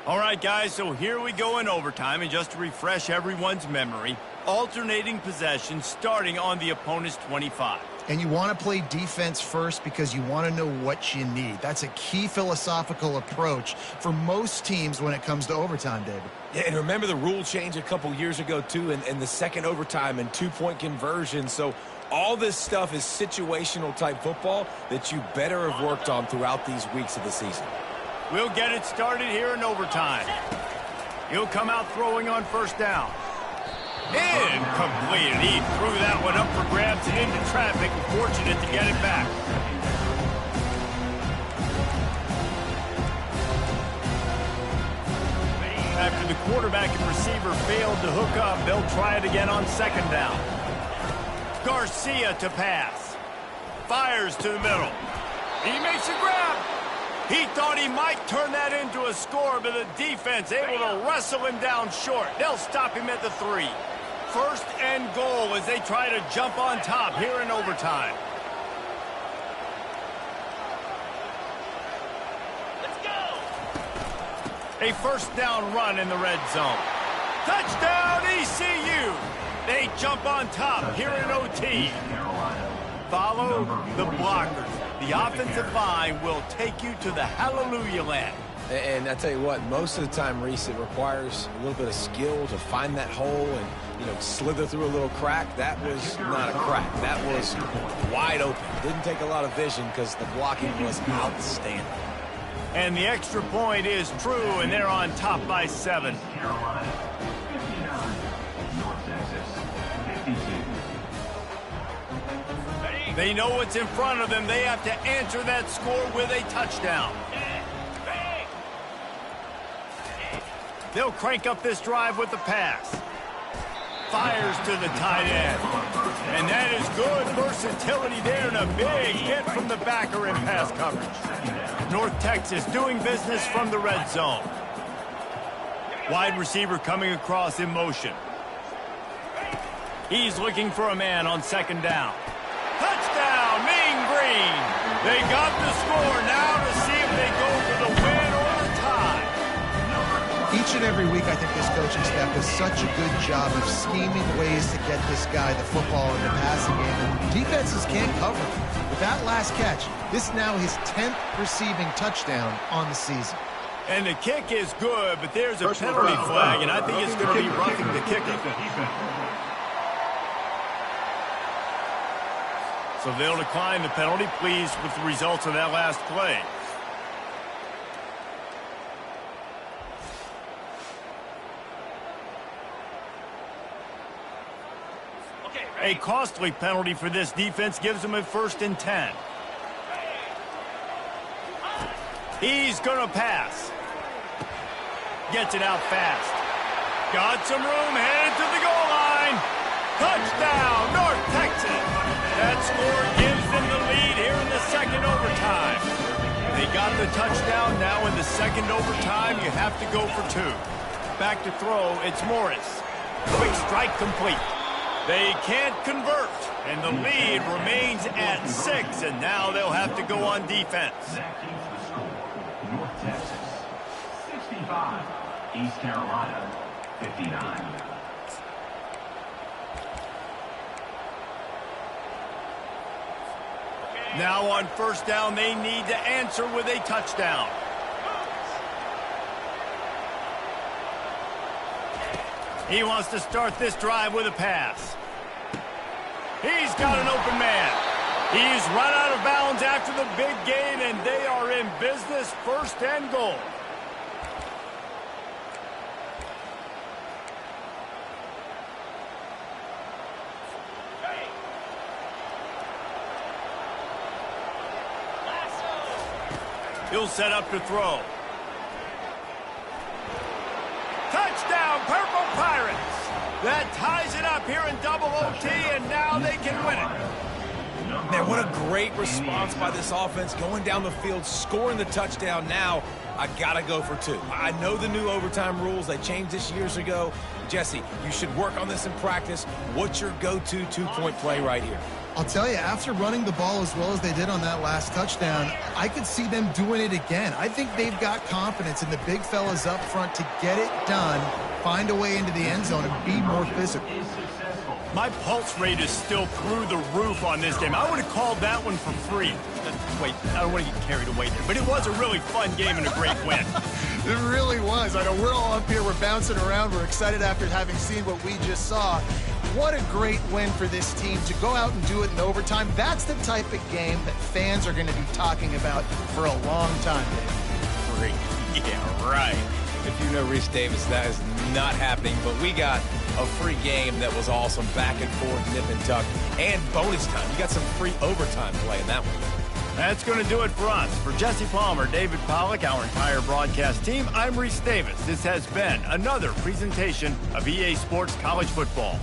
A: All right, guys, so here we go in overtime, and just to refresh everyone's memory, alternating possession starting on the opponent's 25.
D: And you want to play defense first because you want to know what you need. That's a key philosophical approach for most teams when it comes to overtime, David.
B: Yeah, and remember the rule change a couple years ago, too, and the second overtime and two-point conversion. So all this stuff is situational type football that you better have worked on throughout these weeks of the season.
A: We'll get it started here in overtime. He'll come out throwing on first down. Incomplete. He threw that one up for grabs and into traffic, and fortunate to get it back. After the quarterback and receiver failed to hook up, they'll try it again on second down. Garcia to pass. Fires to the middle. He makes a grab. He thought he might turn that into a score, but the defense able to wrestle him down short. They'll stop him at the 3. First and goal as they try to jump on top here in overtime.
E: Let's go.
A: A first down run in the red zone. Touchdown ECU. They jump on top here in OT. Follow the blockers. The offensive line will take you to the hallelujah land.
B: And I tell you what, most of the time, Reese, it requires a little bit of skill to find that hole and, slither through a little crack. That was not a crack. That was wide open. Didn't take a lot of vision because the blocking was outstanding.
A: And the extra point is true, and they're on top by 7.
C: Carolina, 59. North Texas, 52.
A: They know what's in front of them. They have to answer that score with a touchdown. They'll crank up this drive with the pass. Fires to the tight end. And that is good versatility there and a big hit from the backer in pass coverage. North Texas doing business from the red zone. Wide receiver coming across in motion. He's looking for a man on second down. Touchdown, Mean Green. They got the score now to see if they go for the win or the tie.
D: Each and every week, I think this coaching staff does such a good job of scheming ways to get this guy the football in the passing game, and defenses can't cover. With that last catch, this is now his 10th receiving touchdown on the season.
A: And the kick is good, but there's a penalty flag, and I think it's going to be roughing the kicker. So they'll decline the penalty, pleased with the results of that last play. A costly penalty for this defense gives them a 1st and 10. He's going to pass. Gets it out fast. Got some room, headed to the goal line. Touchdown, North Texas. That score gives them the lead here in the second overtime. They got the touchdown. Now in the second overtime, you have to go for 2. Back to throw, it's Morris. Quick strike complete. They can't convert, and the lead remains at 6, and now they'll have to go on defense.
C: That keeps the score. North Texas, 65. East Carolina, 59.
A: Now on first down, they need to answer with a touchdown. He wants to start this drive with a pass. He's got an open man. He's run out of bounds after the big gain, and they are in business, 1st and goal. He'll set up to throw. Touchdown, Purple Pirates. That ties it up here in double OT, and now they can win it.
B: Man, what a great response by this offense, going down the field, scoring the touchdown. Now, I got to go for two. I know the new overtime rules. They changed this years ago. Jesse, you should work on this in practice. What's your go-to two-point play right here?
D: I'll tell you, after running the ball as well as they did on that last touchdown, I could see them doing it again. I think they've got confidence in the big fellas up front to get it done, find a way into the end zone, and be more physical.
A: My pulse rate is still through the roof on this game. I would have called that one for free. Wait, I don't want to get carried away there, but it was a really fun game and a great win.
D: It really was. I know we're all up here, we're bouncing around, we're excited after having seen what we just saw. What a great win for this team to go out and do it in overtime. That's the type of game that fans are going to be talking about for a long time, Dave.
B: Great. Yeah, right. If you know Reese Davis, that is not happening, but we got a free game that was awesome, back and forth, nip and tuck, and bonus time. You got some free overtime play in that one.
A: That's going to do it for us. For Jesse Palmer, David Pollack, our entire broadcast team, I'm Reese Davis. This has been another presentation of EA Sports College Football.